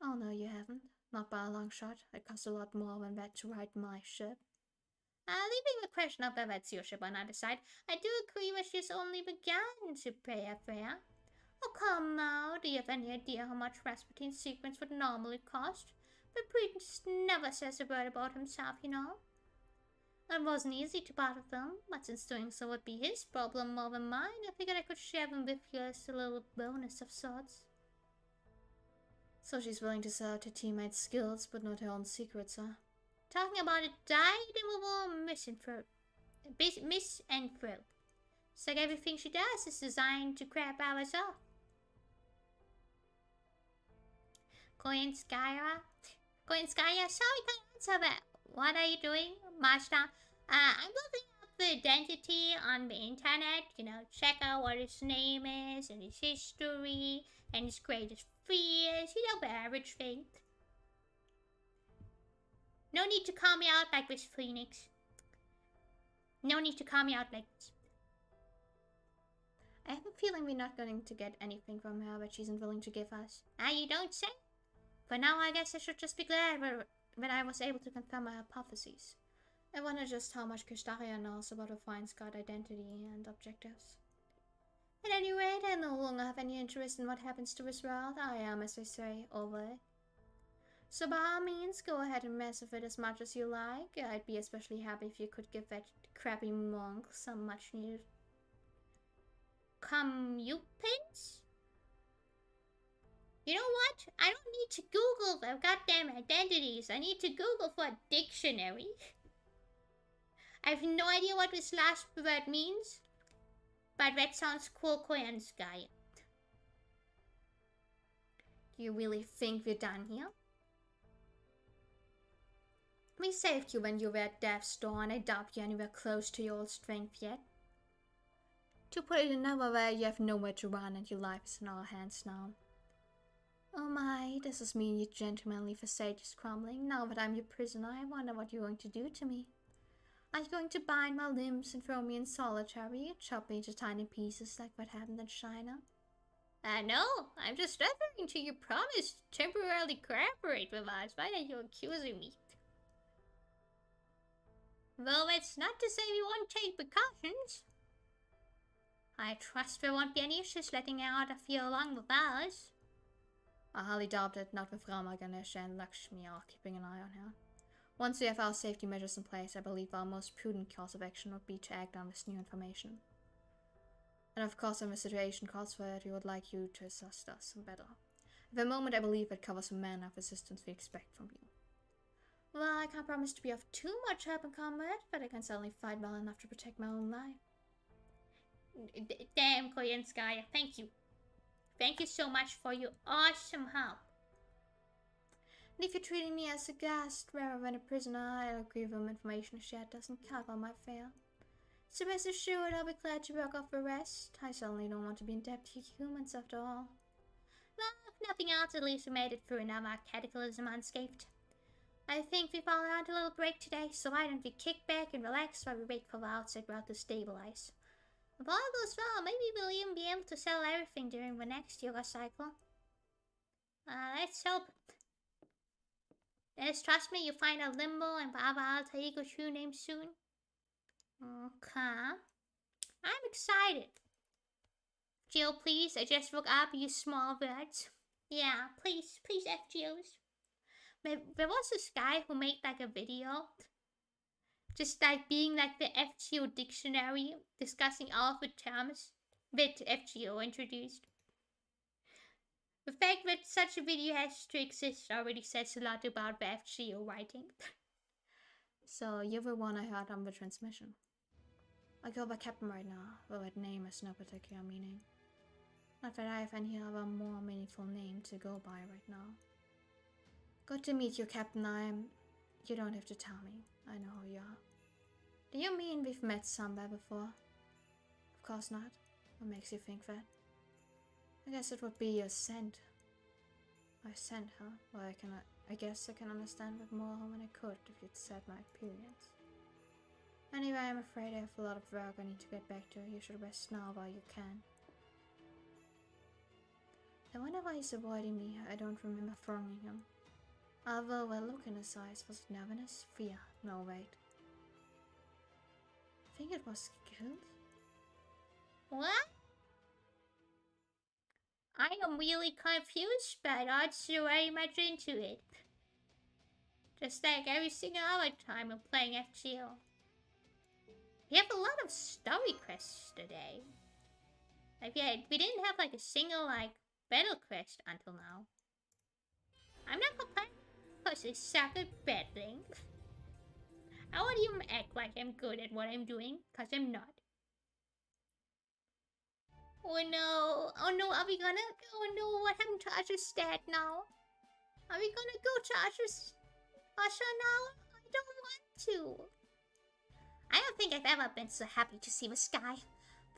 Oh no, you haven't. Not by a long shot. It costs a lot more than that to ride my ship. Leaving the question of whether it's your ship or not aside, I do agree that she's only begun to pay a fare. Oh, come now, do you have any idea how much Rasputin's sequence would normally cost? The priest never says a word about himself, you know. It wasn't easy to part with them, but since doing so would be his problem more than mine, I figured I could share them with you as a little bonus of sorts. So she's willing to sell out her teammates' skills, but not her own secrets, huh? Talking about a dyed-in-the-wool misanthrope. It's like everything she does is designed to crap ours off. Koyanskaya, sorry, can't answer that. What are you doing, Master? I'm looking up the identity on the internet. You know, check out what his name is and his history and his greatest fears. You know, the average thing. No need to call me out like this, Phoenix. No need to call me out like this. I have a feeling we're not going to get anything from her that she isn't willing to give us. Ah, you don't say? For now, I guess I should just be glad that I was able to confirm my hypotheses. I wonder just how much Kristaria knows about her fine Scott identity and objectives. At any rate, I no longer have any interest in what happens to this world. I am, as they say, over it. So by all means, go ahead and mess with it as much as you like. I'd be especially happy if you could give that crappy monk some much needed comeuppance? You know what? I don't need to Google their goddamn identities. I need to Google for a dictionary. I have no idea what this last word means, but that sounds cool, Koyanskaya. Do you really think we're done here? We saved you when you were at death's door, and I doubt you're anywhere close to your old strength yet. To put it another way, you have nowhere to run and your life is in our hands now. Oh my, does this mean your gentlemanly facade is crumbling? Now that I'm your prisoner, I wonder what you're going to do to me. Are you going to bind my limbs and throw me in solitary, or chop me into tiny pieces like what happened in China? No, I'm just referring to your promise to temporarily cooperate with us. Why are you accusing me? Well, that's not to say we won't take precautions. I trust there won't be any issues letting out a few along with ours. I highly doubt it, not with Rama, Ganesha and Lakshmi are keeping an eye on her. Once we have our safety measures in place, I believe our most prudent course of action would be to act on this new information. And of course, when the situation calls for it, we would like you to assist us better. At the moment, I believe it covers the manner of assistance we expect from you. Well, I can't promise to be of too much help in combat, but I can certainly fight well enough to protect my own life. Damn, Koyanskaya, thank you. Thank you so much for your awesome help. And if you're treating me as a guest rather than a prisoner, I'll agree with information shared doesn't cover my fare. So rest assured, I'll be glad to work off the rest. I certainly don't want to be in debt to humans after all. Well, if nothing else, at least we made it through another cataclysm unscathed. I think we've all had a little break today, so why don't we kick back and relax while we wait for the outside world to stabilize. If all goes well, maybe we'll even be able to sell everything during the next yoga cycle. Let's hope. Just trust me, you'll find out Limbo and Baba Alter Ego true name soon. Okay. I'm excited. Jill, please, I just woke up, you small birds. Yeah, please, FGOs. There was this guy who made like a video just like being like the FGO dictionary, discussing all of the terms that FGO introduced. The fact that such a video has to exist already says a lot about the FGO writing. So you're the one I heard on the transmission. I go by Captain right now, though that name has no particular meaning. Not that I have any other more meaningful name to go by right now. Good to meet you, Captain. You don't have to tell me. I know who you are. Do you mean we've met somewhere before? Of course not. What makes you think that? I guess it would be your scent. My scent, huh? Well, I guess I can understand it more when I could if you'd said my appearance. Anyway, I'm afraid I have a lot of work I need to get back to. You should rest now while you can. I wonder why he's avoiding me. I don't remember throwing him. Although a look in his eyes, was it nervousness? Fear? No, wait. I think it was guilt. What? I am really confused, but not so very much into it. Just like every single other time I'm playing FGO. We have a lot of story quests today. Like, yeah, we didn't have like a single like battle quest until now. I'm not complaining because I suck at battling. I won't even act like I'm good at what I'm doing, because I'm not. Oh no, are we gonna... Oh no, what happened to Asher's stat now? Are we gonna go to Asher now? I don't want to. I don't think I've ever been so happy to see the sky.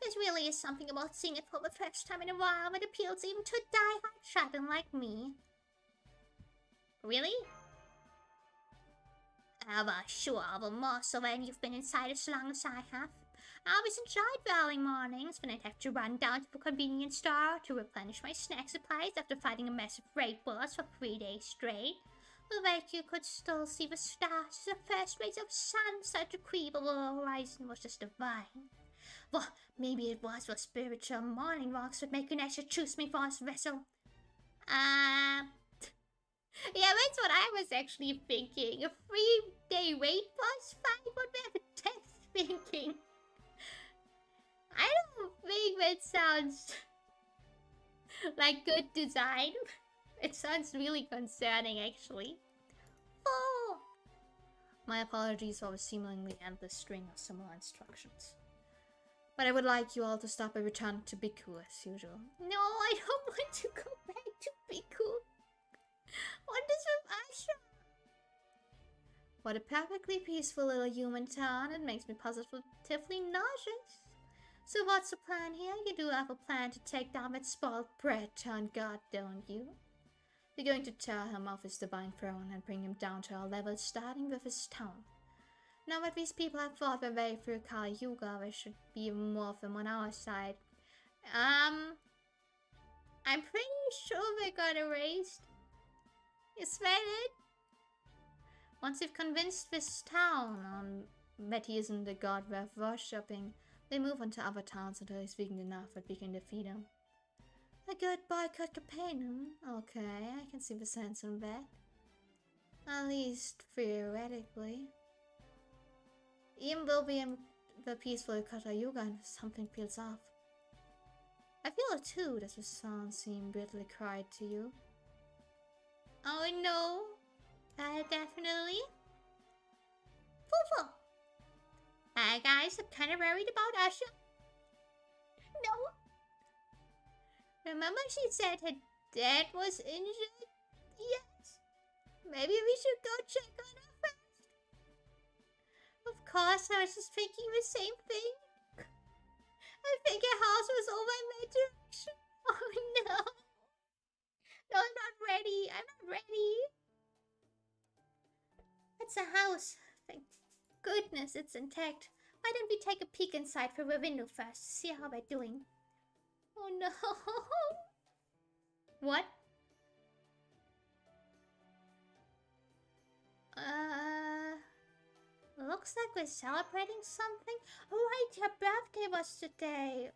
There really is something about seeing it for the first time in a while that appeals even to a die-hard Shadowin like me. Really? Sure, I'll be more so when you've been inside as long as I have. I always enjoyed early mornings when I'd have to run down to the convenience store to replenish my snack supplies after fighting a massive raid boss for 3 days straight. The way you could still see the stars as the first rays of sun start to creep over the horizon was just divine. Well, maybe it was the spiritual morning walks would make Ganesha choose me for his vessel. Yeah, that's what I was actually thinking. A 3-day raid boss fight? What were the devs thinking? I don't think that sounds like good design. It sounds really concerning, actually. Oh! My apologies for the seemingly endless string of similar instructions. But I would like you all to stop by returning to Biku as usual. No, I don't want to go back to Biku. What is with Asha? What a perfectly peaceful little human town. It makes me positively nauseous. So what's the plan here? You do have a plan to take down that spoiled brat turned god, don't you? You're going to tear him off his divine throne and bring him down to our level, starting with his town. Now that these people have fought their way through Kali Yuga, there should be even more of them on our side. I'm pretty sure they got erased. Is that it? Once you've convinced this town that he isn't the god worth worshipping, they move on to other towns until he's weakened enough that we can defeat him. A good boycott campaign? Okay, I can see the sense in that. At least theoretically. Even though we're in the peaceful Kata Yuga and something feels off. I feel it too. Does the sound seem bitterly cried to you? Oh no, definitely. Fufu. Guys, I'm kind of worried about Asha. No. Remember she said her dad was injured? Yes. Maybe we should go check on her first. Of course, I was just thinking the same thing. I think her house was over in that direction. Oh no. No, I'm not ready. I'm not ready. It's a house. Thank goodness it's intact. Why don't we take a peek inside through the window first to see how they're doing? Oh no. What? Looks like we're celebrating something. Oh right, her birthday was today.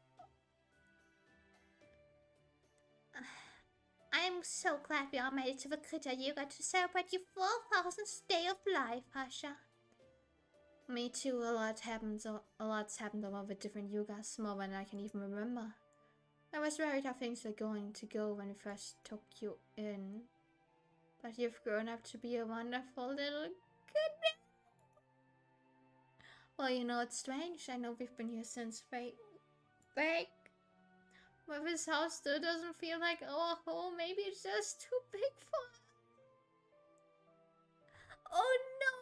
I'm so glad we all made it to the Kata Yuga to celebrate your 4,000th day of life, Asha. Me too. A lot's happened over the different yugas, more than I can even remember. I was worried how things were going to go when we first took you in. But you've grown up to be a wonderful little kid. Well, you know, it's strange. I know we've been here since way back. But this house still doesn't feel like our home. Maybe it's just too big for us. Oh no,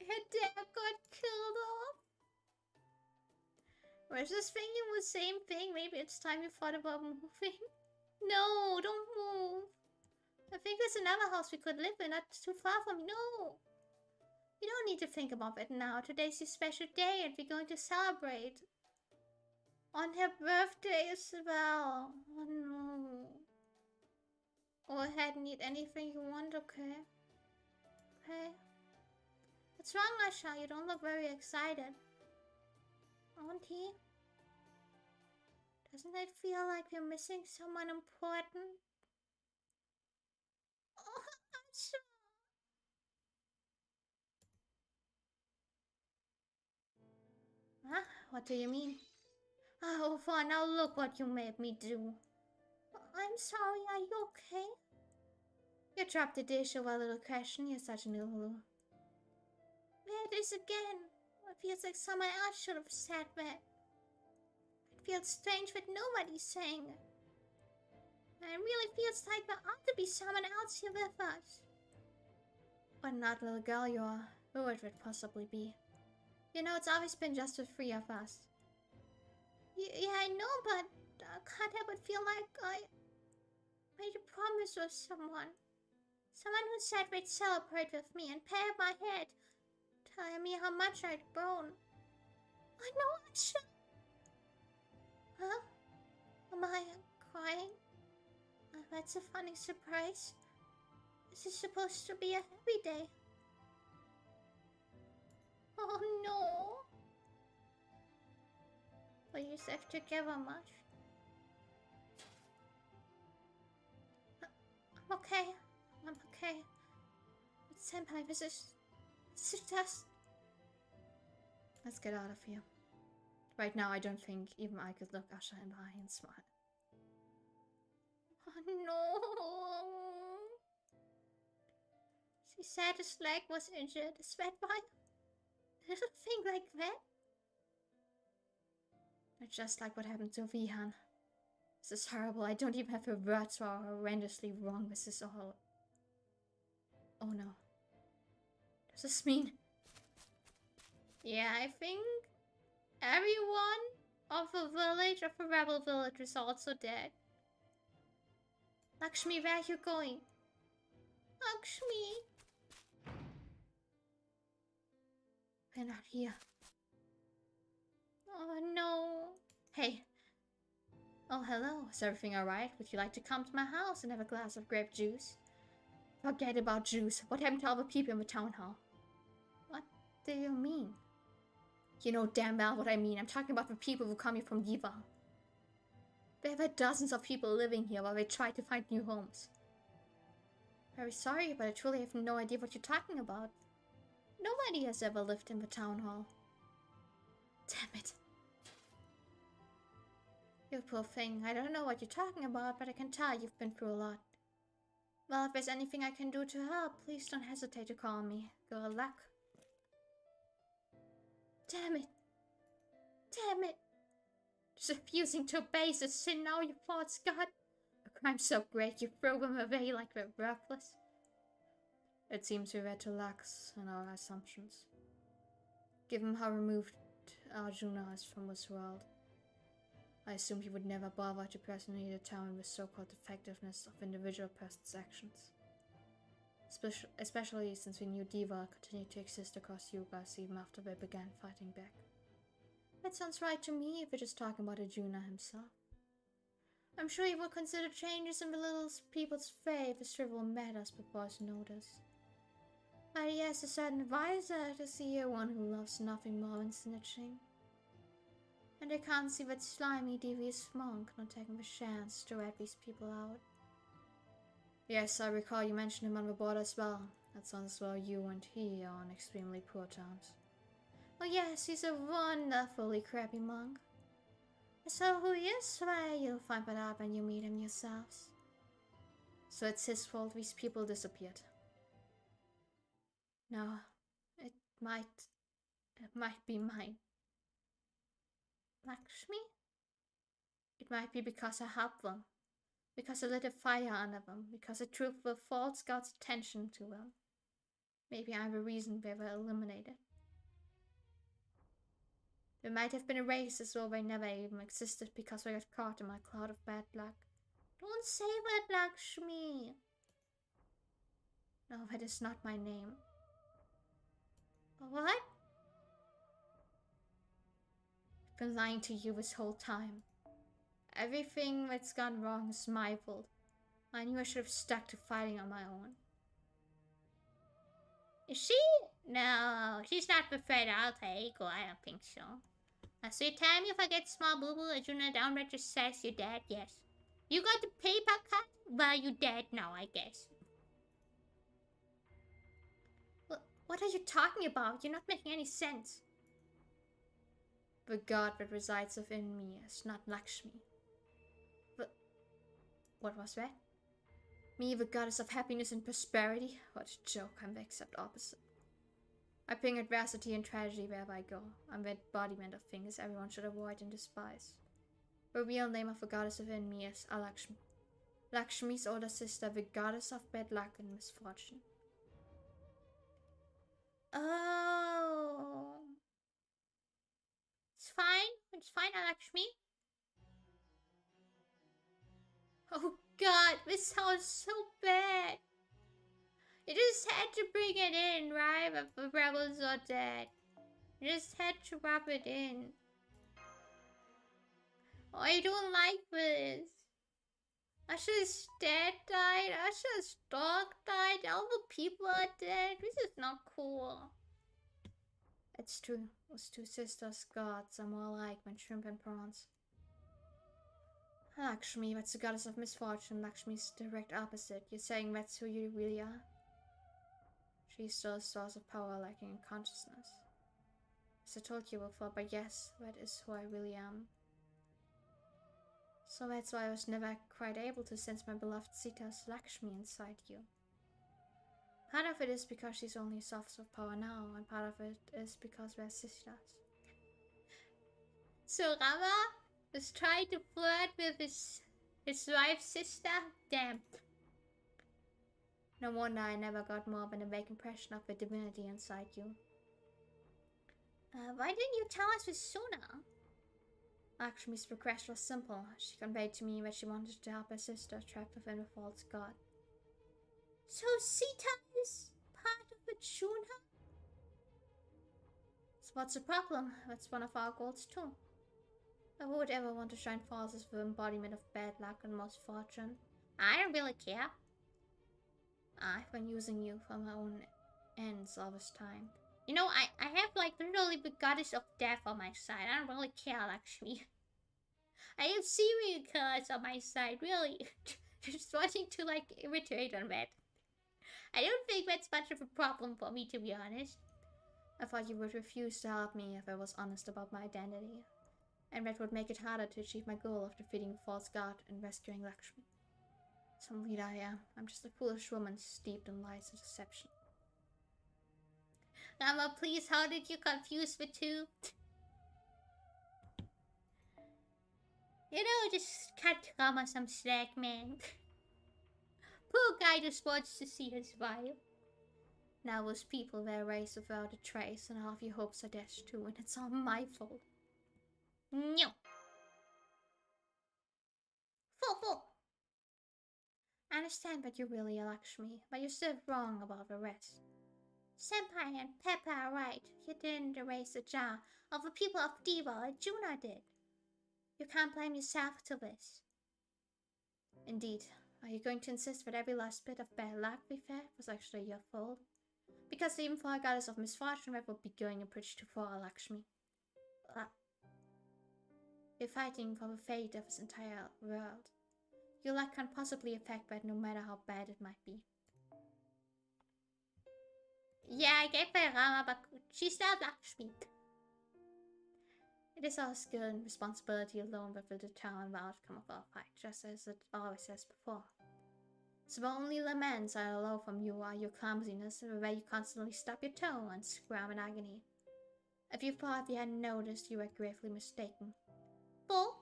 her dad got killed off. I was just thinking the same thing. Maybe it's time you thought about moving. No, don't move. I think there's another house we could live in, not too far from you. No. You don't need to think about it now. Today's your special day and we're going to celebrate. On her birthday as well. Oh no. Go ahead and eat anything you want, okay? Okay? What's wrong, Asha? You don't look very excited. Auntie? Doesn't it feel like we're missing someone important? Oh, Asha. Huh? What do you mean? Oh, fun, now look what you made me do. I'm sorry, are you okay? You dropped the dish over a little question. You're such an Uhulu. There it is again. It feels like someone else should have said that. It feels strange that nobody's saying it. And it really feels like there ought to be someone else here with us. But not little girl you are. Who would it possibly be? You know, it's always been just the three of us. Yeah, I know, but I can't help but feel like I made a promise with someone. Someone who said they'd celebrate with me and pat my head, telling me how much I'd grown. I know I should. Huh? Am I crying? That's a funny surprise. This is supposed to be a happy day. Oh no! Are you safe together much? I'm okay. I'm okay. But Senpai, this is just... Let's get out of here. Right now, I don't think even I could look Asha in the eye and smile. Oh no! She said his leg was injured. Is that why? Little thing like that? It's just like what happened to Vihan. This is horrible. I don't even have the words for how horrendously wrong this is all. Oh no. Does this mean... Yeah, I think everyone of the village, of the rebel village, is also dead. Lakshmi, where are you going? Lakshmi! We're not here. Oh no. Hey. Oh, hello. Is everything alright? Would you like to come to my house and have a glass of grape juice? Forget about juice. What happened to all the people in the town hall? What do you mean? You know damn well what I mean. I'm talking about the people who come here from Diva. There have had dozens of people living here while they try to find new homes. Very sorry, but I truly have no idea what you're talking about. Nobody has ever lived in the town hall. Damn it. You poor thing. I don't know what you're talking about, but I can tell you've been through a lot. Well, if there's anything I can do to help, please don't hesitate to call me. Good luck. Damn it. Damn it. Just refusing to obey is a sin now, you false god. A crime so great you throw them away like they're worthless. It seems we were too lax in our assumptions. Given how removed Arjuna is from this world, I assumed he would never bother to personally determine the so-called effectiveness of individual persons' actions. Especially since we knew Diva continued to exist across Yugas even after they began fighting back. That sounds right to me if we're just talking about Arjuna himself. I'm sure he will consider changes in the little people's faith as trivial matters before his notice. But he has a certain advisor to see here, one who loves nothing more than snitching. And I can't see that slimy, devious monk not taking the chance to rat these people out. Yes, I recall you mentioned him on the board as well. That sounds as well you and he are on extremely poor terms. Oh yes, he's a wonderfully crappy monk. So who he is, why, you'll find that out when you meet him yourselves. So it's his fault these people disappeared. No, it might be mine. Lakshmi? It might be because I helped them. Because I lit a fire under them. Because I drew the false god's attention to them. Maybe I'm the reason they were eliminated. They might have been erased as though they never even existed because I got caught in my cloud of bad luck. Don't say that, Lakshmi. No, that is not my name. What? I've been lying to you this whole time. Everything that's gone wrong is my fault. I knew I should have stuck to fighting on my own. Is she? No, she's not the threat I'll take. Oh, I don't think so. So you tell me if I get small boo-boo, Arjuna downright just says you're dead? Yes. You got the paper cut? Well, you dead now, I guess. What are you talking about? You're not making any sense. The god that resides within me is not Lakshmi. What was that? Me, the goddess of happiness and prosperity? What a joke, I'm the exact opposite. I bring adversity and tragedy wherever I go. I'm the embodiment of things everyone should avoid and despise. The real name of the goddess within me is Alakshmi. Lakshmi's older sister, the goddess of bad luck and misfortune. Oh. It's fine, Lakshmi. Oh god, this sounds so bad. just had to bring it in, right? If the rebels are dead. You just had to rub it in. Oh, I don't like this. Asha's dad died. Asha's dog died. All the people are dead. This is not cool. It's true. Those two sisters' gods are more alike than shrimp and prawns. Lakshmi, that's the goddess of misfortune. Lakshmi's direct opposite. You're saying that's who you really are? She's still a source of power lacking in consciousness. As I told you before, but yes, that is who I really am. So that's why I was never quite able to sense my beloved Sita's Lakshmi inside you. Part of it is because she's only a source of power now, and part of it is because we're sisters. So Rama was trying to flirt with his wife's sister? Damn. No wonder I never got more than a vague impression of the divinity inside you. Why didn't you tell us this sooner? Lakshmi's request was simple. She conveyed to me that she wanted to help her sister trapped within a false god. So Sita is part of the Juna? So what's the problem? That's one of our goals too. Who would ever want to join forces with the embodiment of bad luck and misfortune? I don't really care. I've been using you for my own ends all this time. You know, I have like literally the goddess of death on my side. I don't really care, Lakshmi. I have serial killers on my side, really. Just wanting to like reiterate on that. I don't think that's much of a problem for me, to be honest. I thought you would refuse to help me if I was honest about my identity. And that would make it harder to achieve my goal of defeating the false god and rescuing Lakshmi. Some leader I am. I'm just a foolish woman steeped in lies and deception. Rama, please, how did you confuse the two? You know, just cut Rama some slack, man. Poor guy just wants to see his wife. Now those people were raised without a trace, and half your hopes are dashed too, and it's all my fault. No. Full. I understand that you're really a Lakshmi, but you're still wrong about the rest. Senpai and Peppa are right. You didn't erase the jar of the people of Diva like Juna did. You can't blame yourself to this. Indeed. Are you going to insist that every last bit of bad luck we've had was actually your fault? Because even for a goddess of misfortune, that would be going a bridge too far, Lakshmi. You're fighting for the fate of this entire world. Your luck can't possibly affect that no matter how bad it might be. Yeah, I gave her Rama, but she's not Lakshmi. It is our skill and responsibility alone that will determine the outcome of our fight, just as it always has before. So the only laments I allow from you are your clumsiness and the way you constantly stub your toe and scream in agony. If you thought you hadn't noticed, you were gravely mistaken. Full.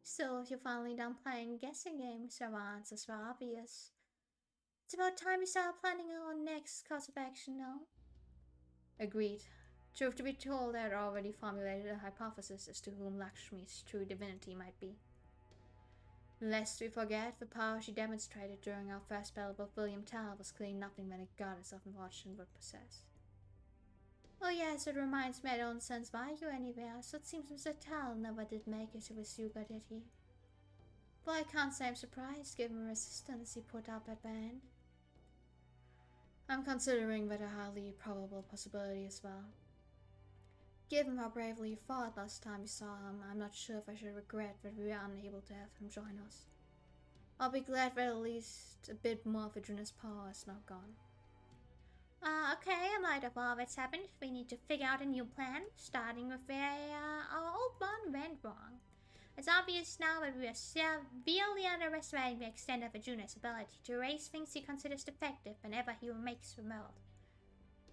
So, if you're finally done playing guessing games, your answers were obvious. It's about time we start planning our next course of action now. Agreed. Truth to be told, I had already formulated a hypothesis as to whom Lakshmi's true divinity might be. Lest we forget, the power she demonstrated during our first battle with William Tell was clearly nothing that a goddess of misfortune would possess. Oh yes, it reminds me I don't sense value anywhere, so it seems Mr. Tell never did make it to his Yuga, did he? Well, I can't say I'm surprised given the resistance he put up at the end. I'm considering that a highly probable possibility as well. Given how bravely he fought last time we saw him, I'm not sure if I should regret that we were unable to have him join us. I'll be glad that at least a bit more of Adrena's power is now gone. Okay, in light of all that's happened, we need to figure out a new plan, starting with where our old one went wrong. It's obvious now that we are severely underestimating the extent of Arjuna's ability to erase things he considers defective whenever he remakes the world.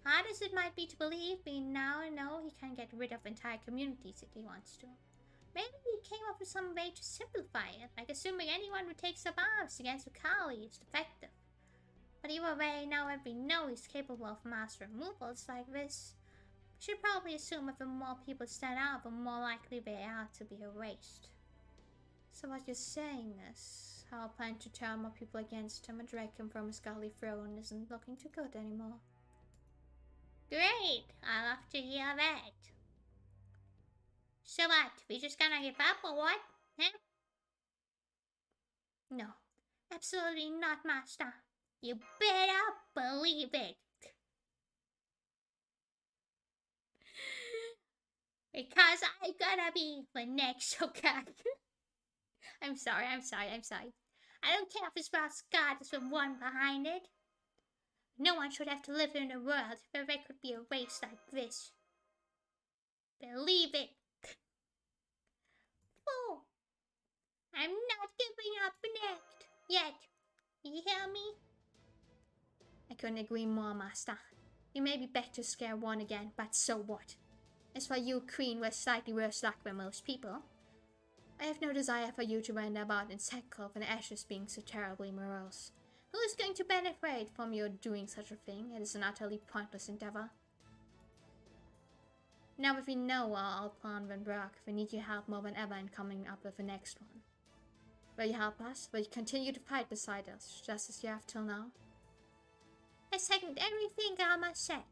Hard as it might be to believe, we now know he can get rid of entire communities if he wants to. Maybe he came up with some way to simplify it, like assuming anyone who takes up arms against the Kali is defective. But either way, now that we know he's capable of mass removals like this, we should probably assume that the more people stand out, the more likely they are to be erased. So what you're saying is, How I plan to turn more people against him and drag him from his godly throne isn't looking too good anymore. Great! I love to hear that. So what? We just gonna give up or what? Huh? No. Absolutely not, Master. You better believe it. Because I'm gonna be the next Hokage. I'm sorry. I don't care if his boss God is the one behind it. No one should have to live in a world where there could be a race like this. Believe it. Oh, I'm not giving up yet. You hear me? I couldn't agree more, Master. You may be back to square one again, but so what? As for you, Queen, we're slightly worse luck than most people. I have no desire for you to wander about in sackcloth and ashes being so terribly morose. Who is going to benefit from your doing such a thing? It is an utterly pointless endeavor. Now that we know our old plan went broke, we need your help more than ever in coming up with the next one. Will you help us? Will you continue to fight beside us, just as you have till now? I second everything Gamma said.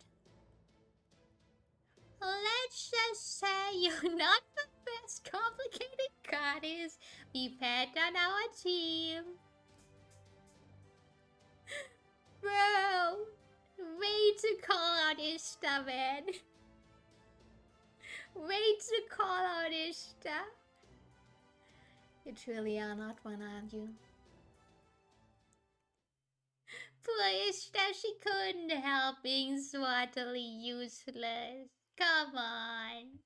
Let's just say you're not the best complicated goddess we've had on our team. Bro, way to call out Ishta, man. Way to call out Ishta. You truly are not one, aren't you? Poor Ishta, she couldn't help being so utterly useless. Come on.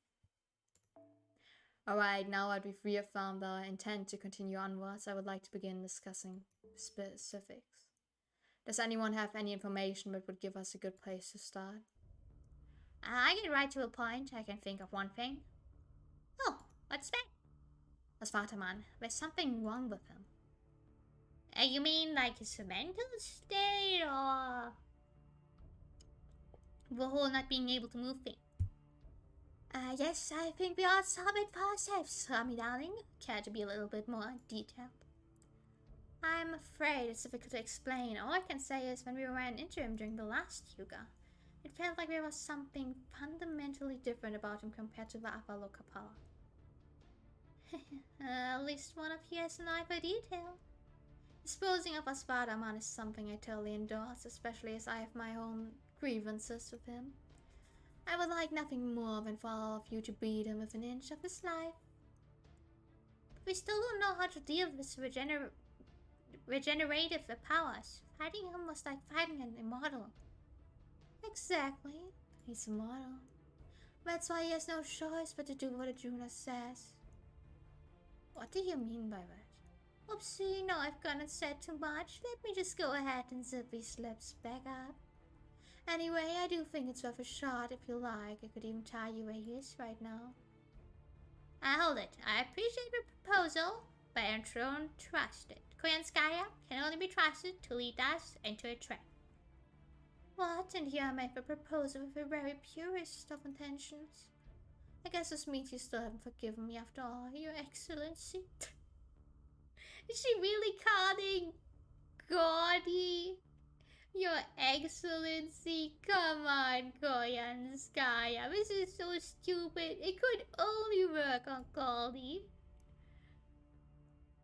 Alright, now that we've reaffirmed our intent to continue onwards, I would like to begin discussing specifics. Does anyone have any information that would give us a good place to start? I get right to the point. I can think of one thing. Oh, what's that? Asfataman, there's something wrong with him. You mean like his mental state or the whole not being able to move thing? Yes, I think we all solve it for ourselves, Swami darling. Care to be a little bit more detailed? I'm afraid it's difficult to explain. All I can say is when we ran into him during the last Yuga, it felt like there was something fundamentally different about him compared to the other Lokapala. At least one of you has an eye for detail. Disposing of Asvadaman is something I totally endorse, especially as I have my own grievances with him. I would like nothing more than for all of you to beat him with an inch of his life. But we still don't know how to deal with his regenerative powers. Fighting him was like fighting an immortal. Exactly. He's immortal. That's why he has no choice but to do what Arjuna says. What do you mean by that? Oopsie, no, I've gone and said too much. Let me just go ahead and zip these lips back up. Anyway, I do think it's worth a shot if you like. I could even tell you where he is right now. Hold it. I appreciate your proposal, but I don't trust it. Koyanskaya can only be trusted to lead us into a trap. What? And here I made the proposal with the very purest of intentions. I guess this means you still haven't forgiven me after all, Your Excellency. Is she really calling Gordy Your Excellency? Come on, Koyanskaya. This is so stupid. It could only work on Goldie.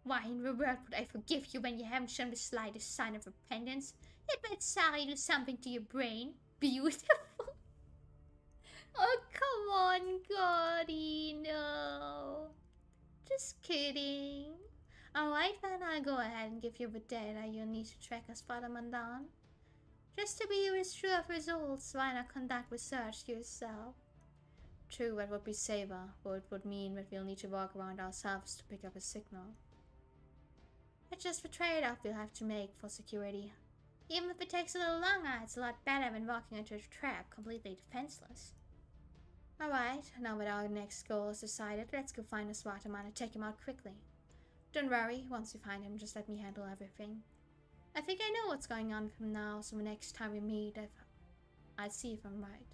Why in the world would I forgive you when you haven't shown the slightest sign of repentance? Yet let Sally do something to your brain. Beautiful. Oh, come on, Gordy. No. Just kidding. Alright then, I'll go ahead and give you the data you'll need to track Asfadaman down. Just to be sure of results, why not conduct research yourself? True, that would be safer, but it would mean that we'll need to walk around ourselves to pick up a signal. It's just the trade-off we'll have to make for security. Even if it takes a little longer, it's a lot better than walking into a trap completely defenseless. Alright, now that our next goal is decided, let's go find Aswataman and take him out quickly. Don't worry, once you find him, just let me handle everything. I think I know what's going on with him now, so the next time we meet, I'll see if I'm right.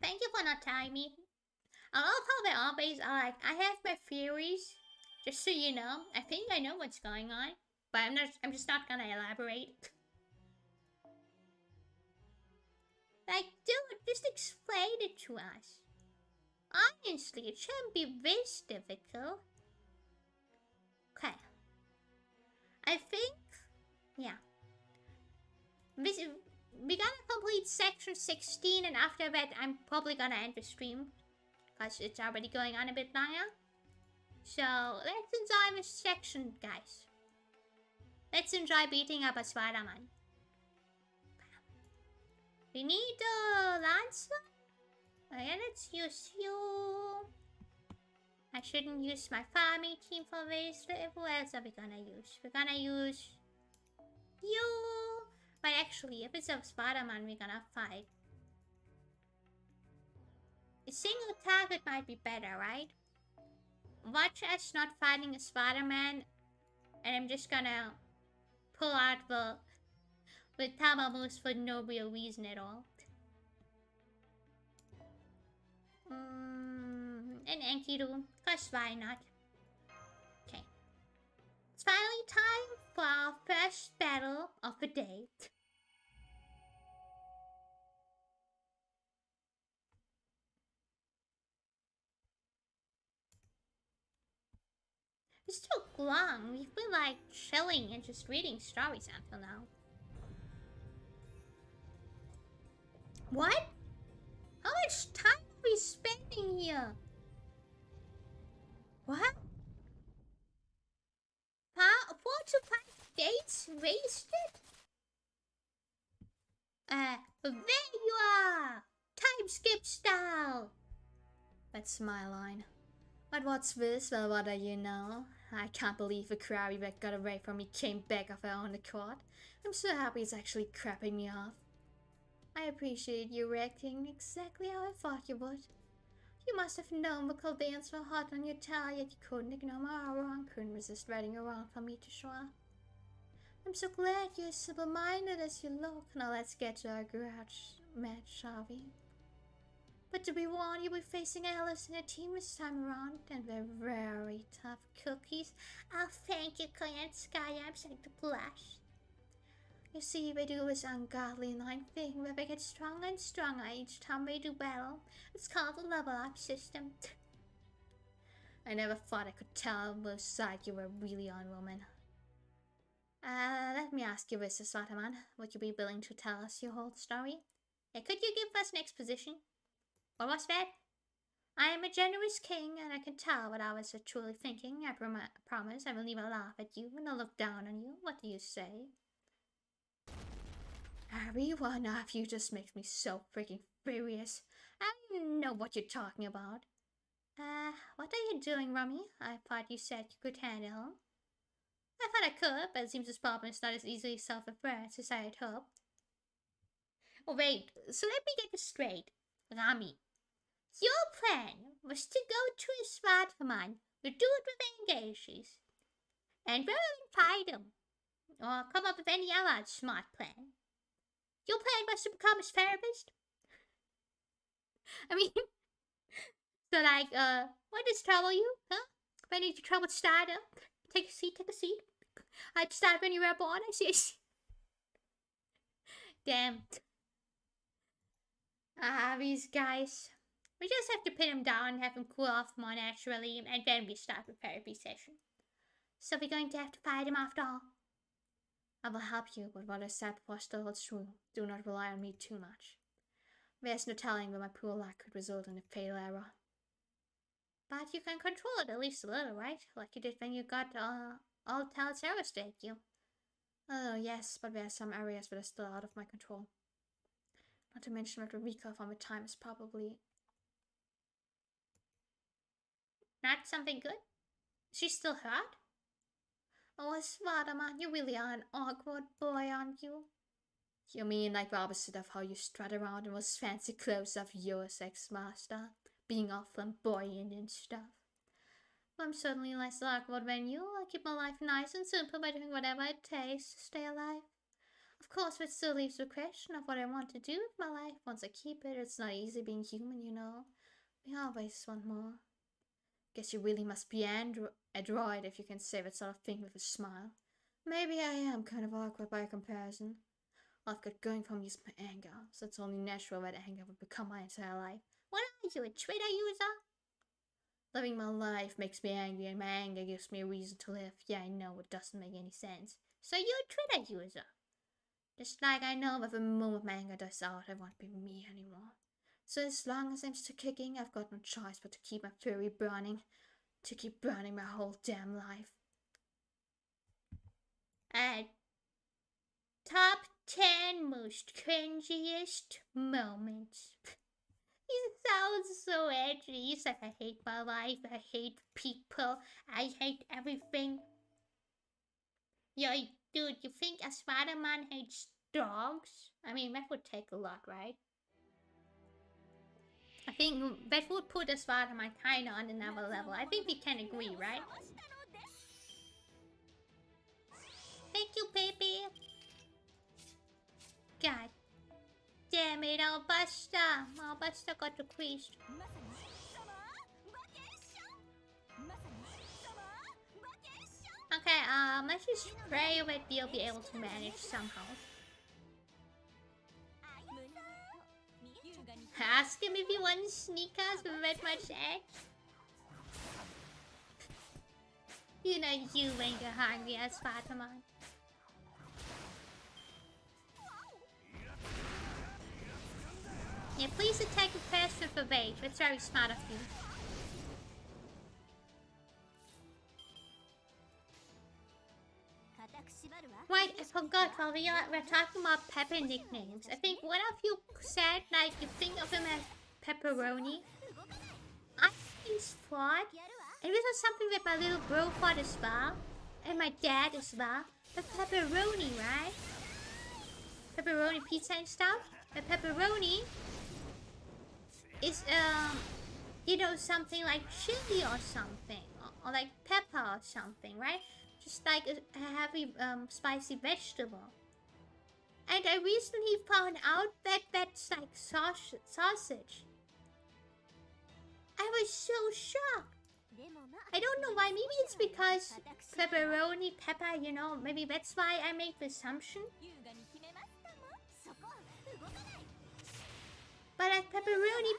Thank you for not telling me. I love how they always are like, I have my theories, Just so you know, I think I know what's going on, but I'm just not gonna elaborate. Like, dude, just explain it to us. Honestly, it shouldn't be this difficult. Okay. I think, yeah. We gotta complete section 16, and after that, I'm probably gonna end the stream. Because it's already going on a bit longer. So, let's enjoy this section, guys. Let's enjoy beating up a Spider-Man. We need a Lancer? Okay, let's use you. I shouldn't use my farming team for this. Who else are we gonna use? We're gonna use you. But actually, if it's a Spider-Man, we're gonna fight. A single target might be better, right? Watch us not fighting a Spider-Man, and I'm just gonna pull out the Tama moves for no real reason at all. And Enkidu, cause why not? Okay. It's finally time for our first battle of the day. It's too long. We've been like chilling and just reading stories until now. What? How much time are we spending here? What? 4 to 5 days wasted? There you are! Time skip style! That's my line. But what's this? Well, what do you know? I can't believe the Krabby that got away from me came back of her own accord. I'm so happy it's actually crapping me off. I appreciate you reacting exactly how I thought you would. You must have known the cold dance were hot on your tail, yet you couldn't ignore my aura and couldn't resist riding around from me to shore. I'm so glad you're as simple-minded as you look. Now let's get to our grudge match, shall we? But to be warned, you'll be facing Alice and her team this time around, and they're very tough cookies. Oh, thank you, Clan Sky. I'm starting to blush. You see, they do this ungodly annoying thing where they get stronger and stronger each time they do battle. It's called the level up system. I never thought I could tell on which side you were really on, woman. Let me ask you this, Aswataman. Would you be willing to tell us your whole story? Yeah, could you give us an exposition? What was that? I am a generous king, and I can tell what I was truly thinking. I promise I will never laugh at you and I'll look down on you. What do you say? Harry, one of you just makes me so freaking furious. I don't even know what you're talking about. What are you doing, Rummy? I thought you said you could handle. I thought I could, but it seems this problem is not as easily self-aware as I had hoped. Oh, wait, so let me get this straight. Rami, your plan was to go to a Swadman, to do it with engages, and rather than fight him, or come up with any other smart plan. Your plan was to become his therapist? I mean, so like, what does trouble you, huh? If any trouble starter, take a seat, take a seat. I'd start when you were born, I see. Damn. These guys. We just have to pin him down and have him cool off more naturally, and then we start the therapy session. So we're going to have to fight him after all. I will help you, but what I said before still holds true. Do not rely on me too much. There's no telling when my poor luck could result in a fatal error. But you can control it at least a little, right? Like you did when you got all Tal's arrows to hit you. Oh, yes, but there are some areas that are still out of my control. Not to mention that the recall from the time is probably... Not something good? She's still hurt? Oh, Svadaman, you really are an awkward boy, aren't you? You mean like the opposite of how you strut around in those fancy clothes of yours, ex-master, being all flamboyant and stuff. I'm certainly less awkward than you. I keep my life nice and simple by doing whatever it takes to stay alive. Of course, that still leaves the question of what I want to do with my life. Once I keep it, it's not easy being human, you know. We always want more. Guess you really must be a droid if you can say that sort of thing with a smile. Maybe I am kind of awkward by comparison. All I've got going for me is my anger, so it's only natural that anger would become my entire life. What are you, a Twitter user? Living my life makes me angry, and my anger gives me a reason to live. Yeah, I know, it doesn't make any sense. So you're a Twitter user? Just like I know that the moment my anger dies out, I won't be me anymore. So as long as I'm still kicking, I've got no choice but to keep my fury burning. To keep burning my whole damn life. Top 10 most cringiest moments. He sounds so edgy. He's like, I hate my life, I hate people, I hate everything. Yo, dude, you think a Spider-Man hates dogs? I mean, that would take a lot, right? I think that would put a Spider-Man kinda on another level. I think we can agree, right? Thank you, baby. God damn it, Albusta. Albusta got decreased. Okay, let's just pray that we'll be able to manage somehow. Ask him if he wants sneakers with that much egg. You know you when you're hungry as Spider-Man. Yeah, please attack the person for rage. That's very smart of you. Right, I forgot while we're talking about Pepper nicknames. I think one of you said, like, you think of him as Pepperoni. I always thought, and this was something that my little bro thought as well, and my dad as well, but pepperoni, right? Pepperoni pizza and stuff. But pepperoni is, you know, something like chili or something, or like pepper or something, right? Just like a heavy, spicy vegetable. And I recently found out that that's like sausage. I was so shocked. I don't know why. Maybe it's because pepperoni, pepper, you know, maybe that's why I make the assumption. But like pepperoni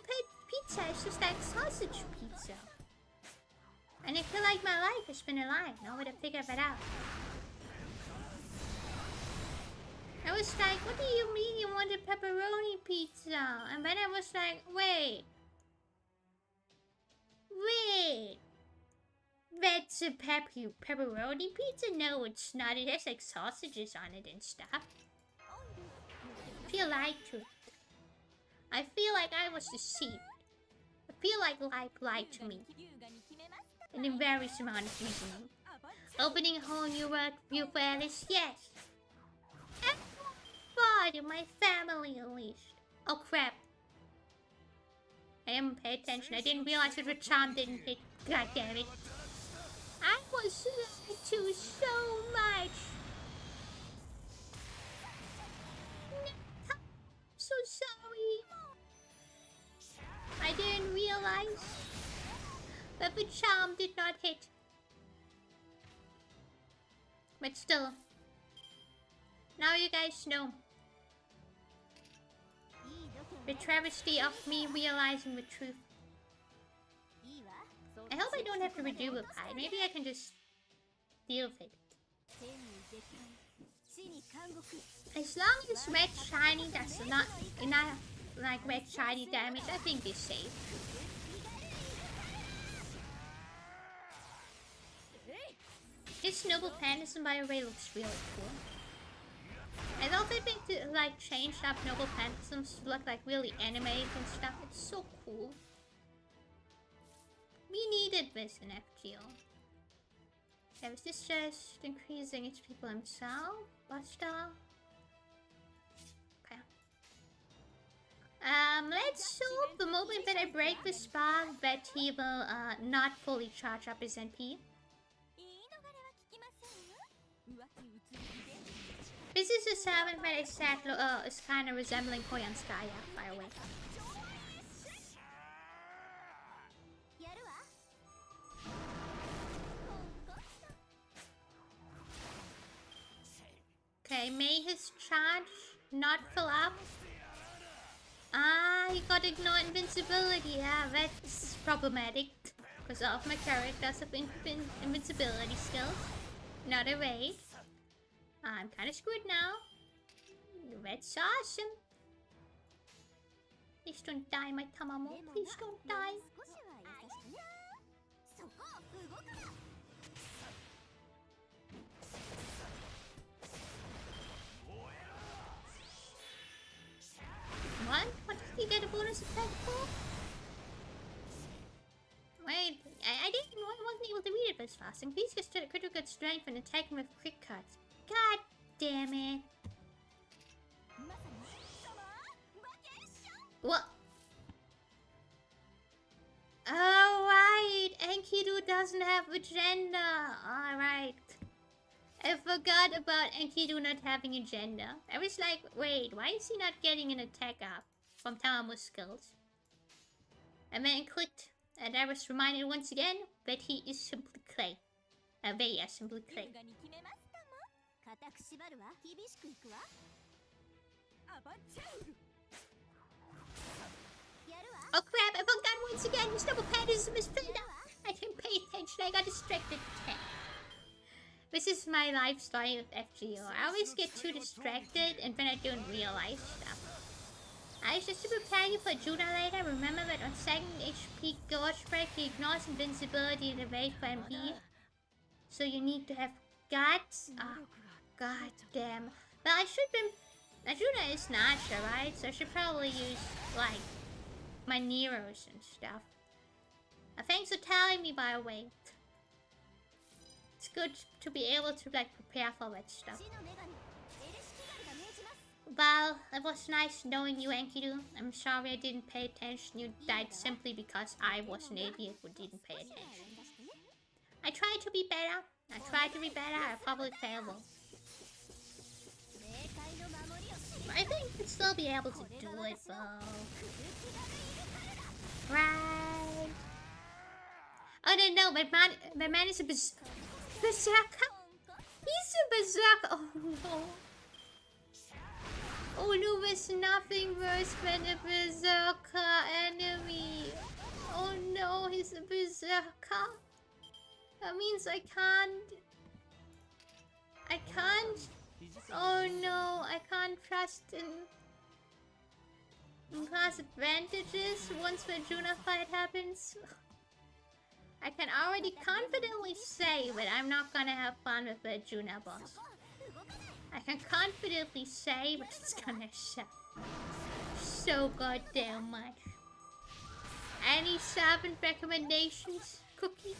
pizza is just like sausage pizza. And I feel like my life has been a lie. Now would I figure that out? I was like, what do you mean you wanted pepperoni pizza? And then I was like, wait. That's a pepperoni pizza? No, it's not. It has like sausages on it and stuff. I feel lied to. I feel like I was deceived. I feel like life lied to me. An embarrassing amount of reasoning. Opening a whole new world view for Alice, yes. Everybody, my family at least. Oh crap. I didn't pay attention. I didn't realize that the charm didn't hit. God damn it. I was lied to so much. I'm so sorry. I didn't realize that the charm did not hit. But still. Now you guys know. The travesty of me realizing the truth. I hope I don't have to redo the pie. Maybe I can just deal with it. As long as red shiny does not enough like red shiny damage, I think it's safe. This noble phantasm, by the way, looks really cool. I love that they like changed up noble phantasms to look like really animated and stuff. It's so cool. We needed this in FGO. Okay, was this just increasing its people himself? Buster? Okay. Let's hope the moment that I break the spark that he will not fully charge up his NP. This is a servant that I said is kind of resembling Koyanskaya, by the way. Okay, may his charge not fill up. Ah, he got ignore invincibility. Yeah, that's problematic. Because all of my characters have invincibility skills. Not evade. I'm kind of screwed now. That's awesome. Please don't die, my Tamamo. Please don't die. What? What did he get a bonus attack for? Wait, I didn't know I wasn't able to read it this fast. Increase your critical strength and attacking with quick cuts. God damn it. What? Alright, Enkidu doesn't have a gender. Alright. I forgot about Enkidu not having a gender. I was like, wait, why is he not getting an attack up from Tamamo's skills? And then I clicked, and I was reminded once again that he is simply clay. They are simply clay. Oh crap, I forgot once again, his double paddism is filled up. I didn't pay attention, I got distracted. This is my life story with FGO. I always get too distracted and then I don't realize stuff. I was just to prepare you for Juna later. Remember that on 2nd HP Gorge Break, he ignores invincibility and evade for MP. So you need to have guts. Oh, god damn. Well, I should be... Juna is Nasha, right? So I should probably use, like, my Neros and stuff. Thanks for telling me, by the way. It's good to be able to, like, prepare for that stuff. Well, it was nice knowing you, Enkidu. I'm sorry I didn't pay attention. You died simply because I was an idiot who didn't pay attention. I tried to be better. I probably failed. I think I'd still be able to do it, though. Right. Oh, no, my man is a berserker. He's a berserker. Oh, no. Oh, no, there's nothing worse than a berserker enemy. Oh, no, he's a berserker. That means I can't. Oh, no, I can't trust in class advantages once the Juna fight happens. I can already confidently say that I'm not gonna have fun with the Juna boss. I can confidently say that it's gonna suck so goddamn much. Any 7 recommendations, Cookie?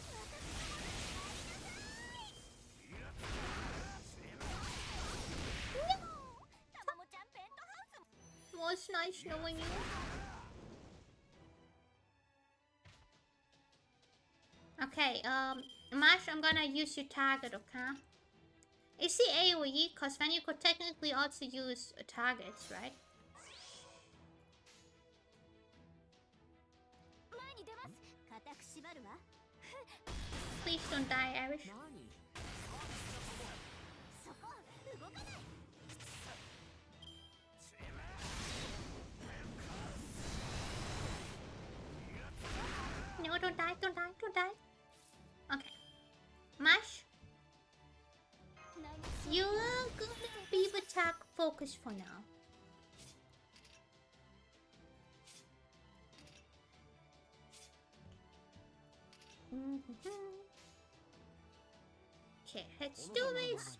It was nice knowing you. Okay, Mash, I'm gonna use your target, okay? Is he AoE? Cause then you could technically also use targets, right? Please don't die, Irish. No, don't die. Okay. Mash, you're gonna be the attack focus for now. Okay, let's do this.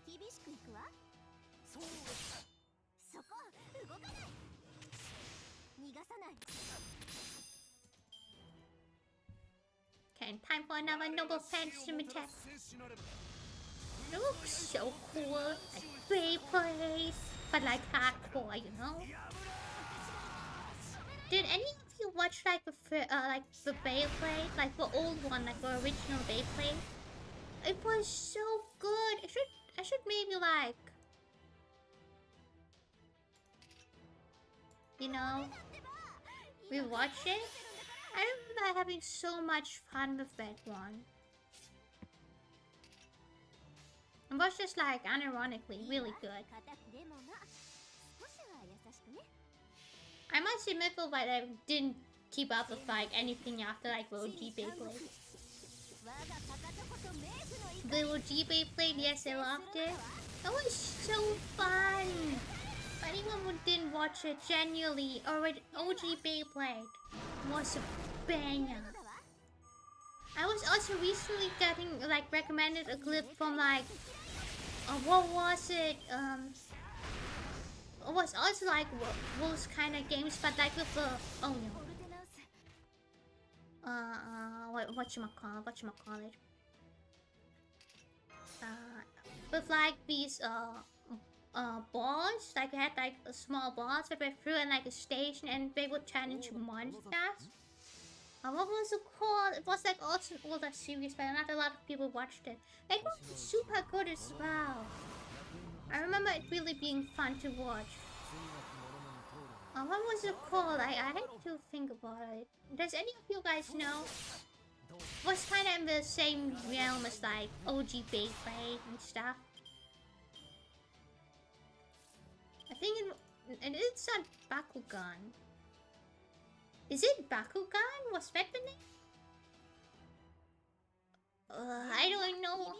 Okay, time for another noble phantom attack. It looks so cool, like Beyblades, but like hardcore, you know? Did any of you watch like the Beyblade, like the old one, like the original Beyblade? It was so good. I should maybe like, you know, rewatch it. I remember having so much fun with that one. It was just like unironically really good. I must admit though that I didn't keep up with like anything after like the OG Beyblade. The OG Beyblade, yes, I loved it. That was so fun. For anyone who didn't watch it, genuinely, OG Beyblade was a banger. I was also recently getting like recommended a clip from like what was it? It was also like those kind of games, but like with the whatchamacallit? With like these balls, like they had like small balls that were through in like a station, and they would turn into monsters. What was it called? It was like also an older series, but not a lot of people watched it. It was super good as well. I remember it really being fun to watch. What was it called? I had to think about it. Does any of you guys know? It was kind of in the same realm as like OG Beyblade and stuff. I think it's not Bakugan. Is it Bakugan? Was that the name? I don't know.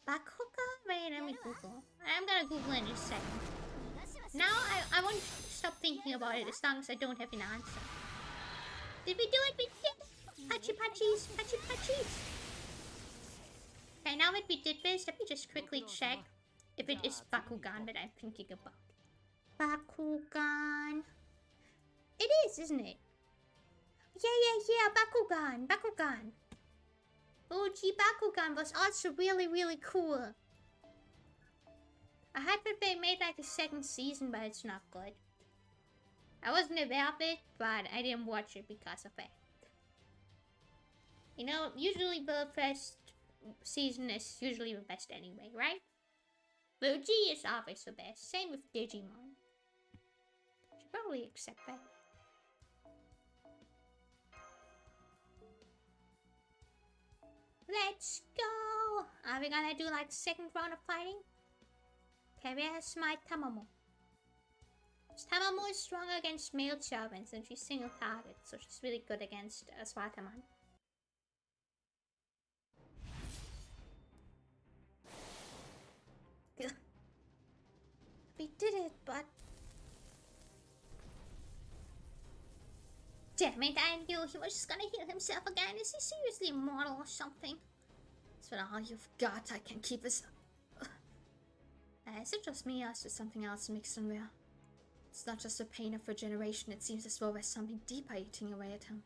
Bakugan? Wait, let me Google. I'm gonna Google in a second. Now I won't stop thinking about it as long as I don't have an answer. Did we do it? We did it! Patchy patchies! Patchy patchies! Okay, now that we did this, let me just quickly check if it is Bakugan that I'm thinking about. Bakugan. It is, isn't it? Yeah, Bakugan. Bakugan. OG Bakugan was also really cool. I heard that they made like a second season, but it's not good. I wasn't aware of it, but I didn't watch it because of it. You know, usually the first season is usually the best anyway, right? The OG is always the best. Same with Digimon. Should probably accept that. Let's go! Are we gonna do like second round of fighting? Okay, where's my Tamamo? Tamamo is strong against male servants and she's single target, so she's really good against Swataman. We did it, but... Damn it, I knew he was just gonna heal himself again. Is he seriously immortal or something? That's what all you've got. I can keep this... Is it just me or is there something else mixed in there? It's not just the pain of regeneration. It seems as though there's something deeper eating away at him.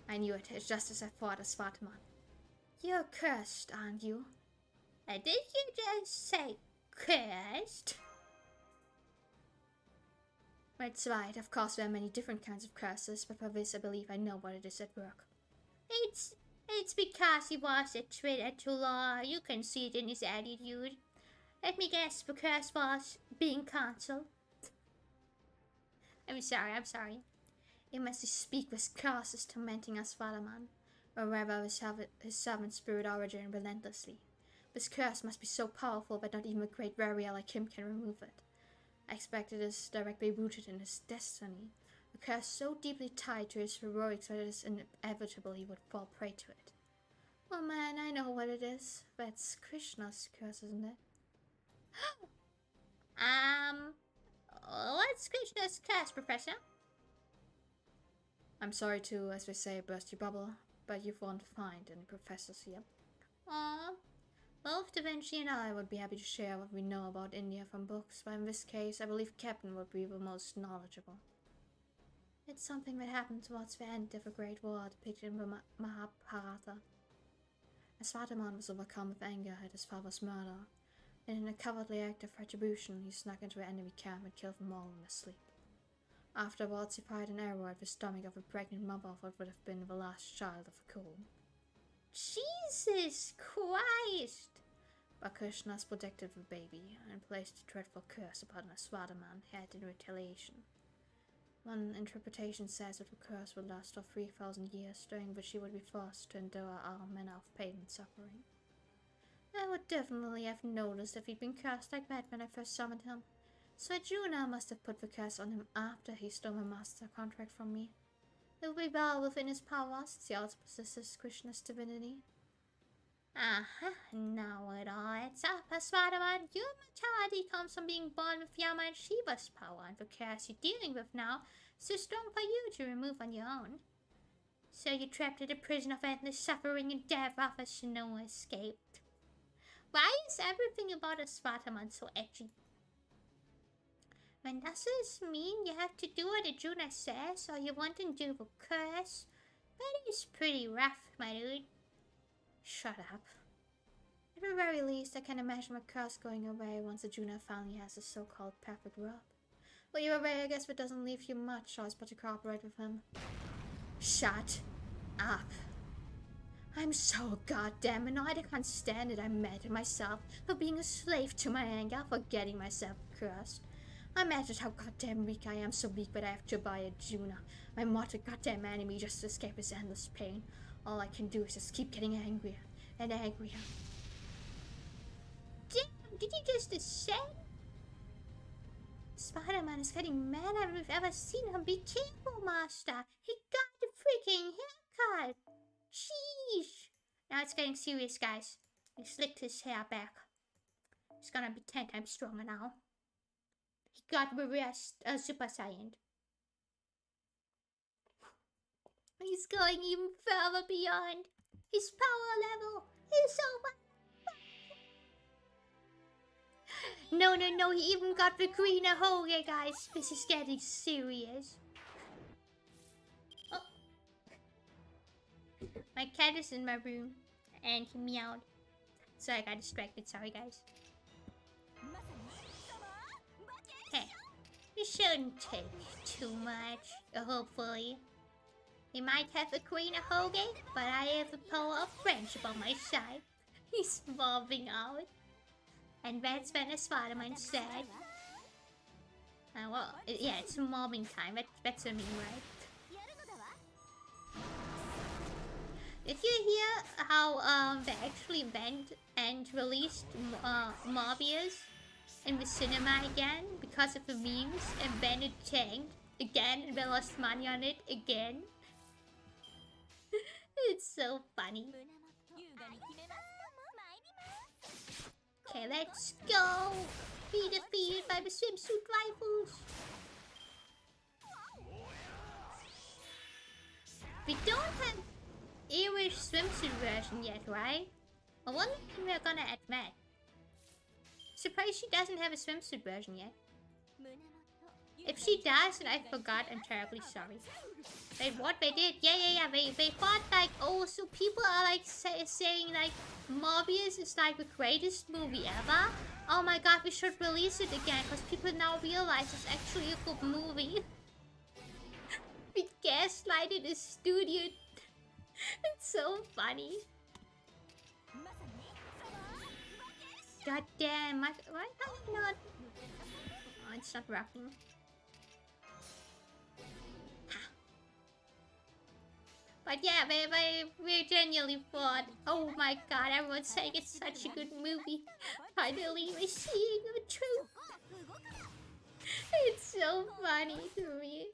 I knew it. It's just as I thought as Svartaman. You're cursed, aren't you? Did you just say cursed? That's right. Of course, there are many different kinds of curses, but for this, I believe I know what it is at work. It's because he was a traitor to law. You can see it in his attitude. Let me guess, the curse was being cancelled. I'm sorry. It must speak with curses tormenting us, Fatherman, or rather his servant spirit origin relentlessly. This curse must be so powerful that not even a great warrior like him can remove it. I expect it is directly rooted in his destiny, a curse so deeply tied to his heroics that it is inevitable he would fall prey to it. Oh man, I know what it is. That's Krishna's curse, isn't it? What's Krishna's curse, Professor? I'm sorry to, as they say, burst your bubble, but you won't find any professors here. Aww. Both Da Vinci and I would be happy to share what we know about India from books, but in this case, I believe Captain would be the most knowledgeable. It's something that happened towards the end of a great war depicted in the Mahabharata. As Svartaman was overcome with anger at his father's murder, and in a cowardly act of retribution, he snuck into an enemy camp and killed them all in their sleep. Afterwards, he fired an arrow at the stomach of a pregnant mother of what would have been the last child of the coup. Jesus Christ! But Krishna protected the baby and placed a dreadful curse upon a Svartaman head in retaliation. One interpretation says that the curse would last for 3,000 years, during which he would be forced to endure all manner of pain and suffering. I would definitely have noticed if he'd been cursed like that when I first summoned him. So Juna must have put the curse on him after he stole my master contract from me. It would be well within his power since he also possesses Krishna's divinity. Uh-huh, now it all adds up. Aswadaman, your mortality comes from being born with Yama and Shiva's power, and the curse you're dealing with now is too strong for you to remove on your own. So you're trapped in a prison of endless suffering and death offers no escape. Why is everything about Aswadaman so edgy? When does this mean you have to do what Arjuna says, or you want to do the curse? That is pretty rough, my dude. Shut up. At the very least, I can imagine my curse going away once Arjuna finally has a so-called perfect rub. Well, you're away, I guess it doesn't leave you much choice but to cooperate with him. Shut up. I'm so goddamn annoyed I can't stand it. I'm mad at myself for being a slave to my anger, for getting myself cursed. I'm mad at how goddamn weak I am, so weak that I have to buy Arjuna, my mortal goddamn enemy, just to escape his endless pain. All I can do is just keep getting angrier and angrier. Damn, did you just ascend? Spider-Man is getting madder than we've ever seen him. Be careful, Master. He got the freaking haircut. Sheesh. Now it's getting serious, guys. He slicked his hair back. He's gonna be 10 times stronger now. He got reversed Super Saiyan. He's going even further beyond his power level. He's so much. No, he even got the greener Hoge, guys. This is getting serious. Oh. My cat is in my room and he meowed. So I got distracted, sorry guys. Hey, you shouldn't take too much, hopefully. He might have a queen of Hoge, but I have the power of friendship on my side. He's mobbing out. And that's when a Spider-Man said... well, yeah, it's mobbing time. That's what I mean, right? Did you hear how they actually went and released Morbius in the cinema again because of the memes, and then it tanked again and they lost money on it again? It's so funny. Okay, let's go! Be defeated by the swimsuit rifles! We don't have Irish swimsuit version yet, right? I wonder if we're gonna add that. Surprised she doesn't have a swimsuit version yet. If she does and I forgot, I'm terribly sorry. Wait, what? They did? Yeah. They thought like, oh, so people are like saying like Morbius is like the greatest movie ever. Oh my god, we should release it again because people now realize it's actually a good movie. We gaslighted the studio. It's so funny. God damn, why am I not? Oh, it's not rocking. But yeah, we genuinely thought, oh my god, everyone's saying it's such a good movie. Finally, we're seeing the truth. It's so funny to me.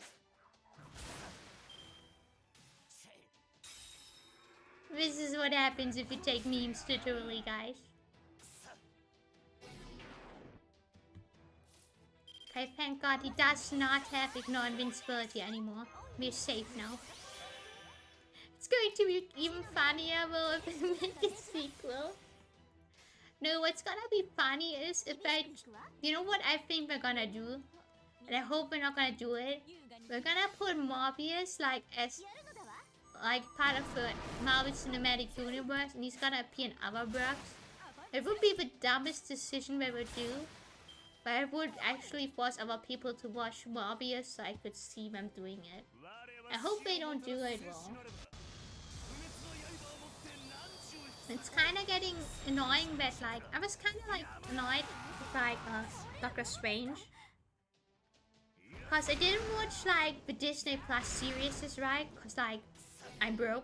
This is what happens if you take memes literally, guys. Okay, thank god he does not have ignore invincibility anymore. We're safe now. It's going to be even funnier if we make a sequel. No, what's gonna be funny is if you know what I think we're gonna do? And I hope we're not gonna do it. We're gonna put Morbius like as like part of the Marvel Cinematic Universe, and he's gonna appear in other works. It would be the dumbest decision we would do, but I would actually force other people to watch Morbius so I could see them doing it. I hope they don't do it wrong. It's kind of getting annoying that like I was kind of like annoyed with like Doctor Strange, cause I didn't watch like the Disney Plus series, right? Cause like I'm broke,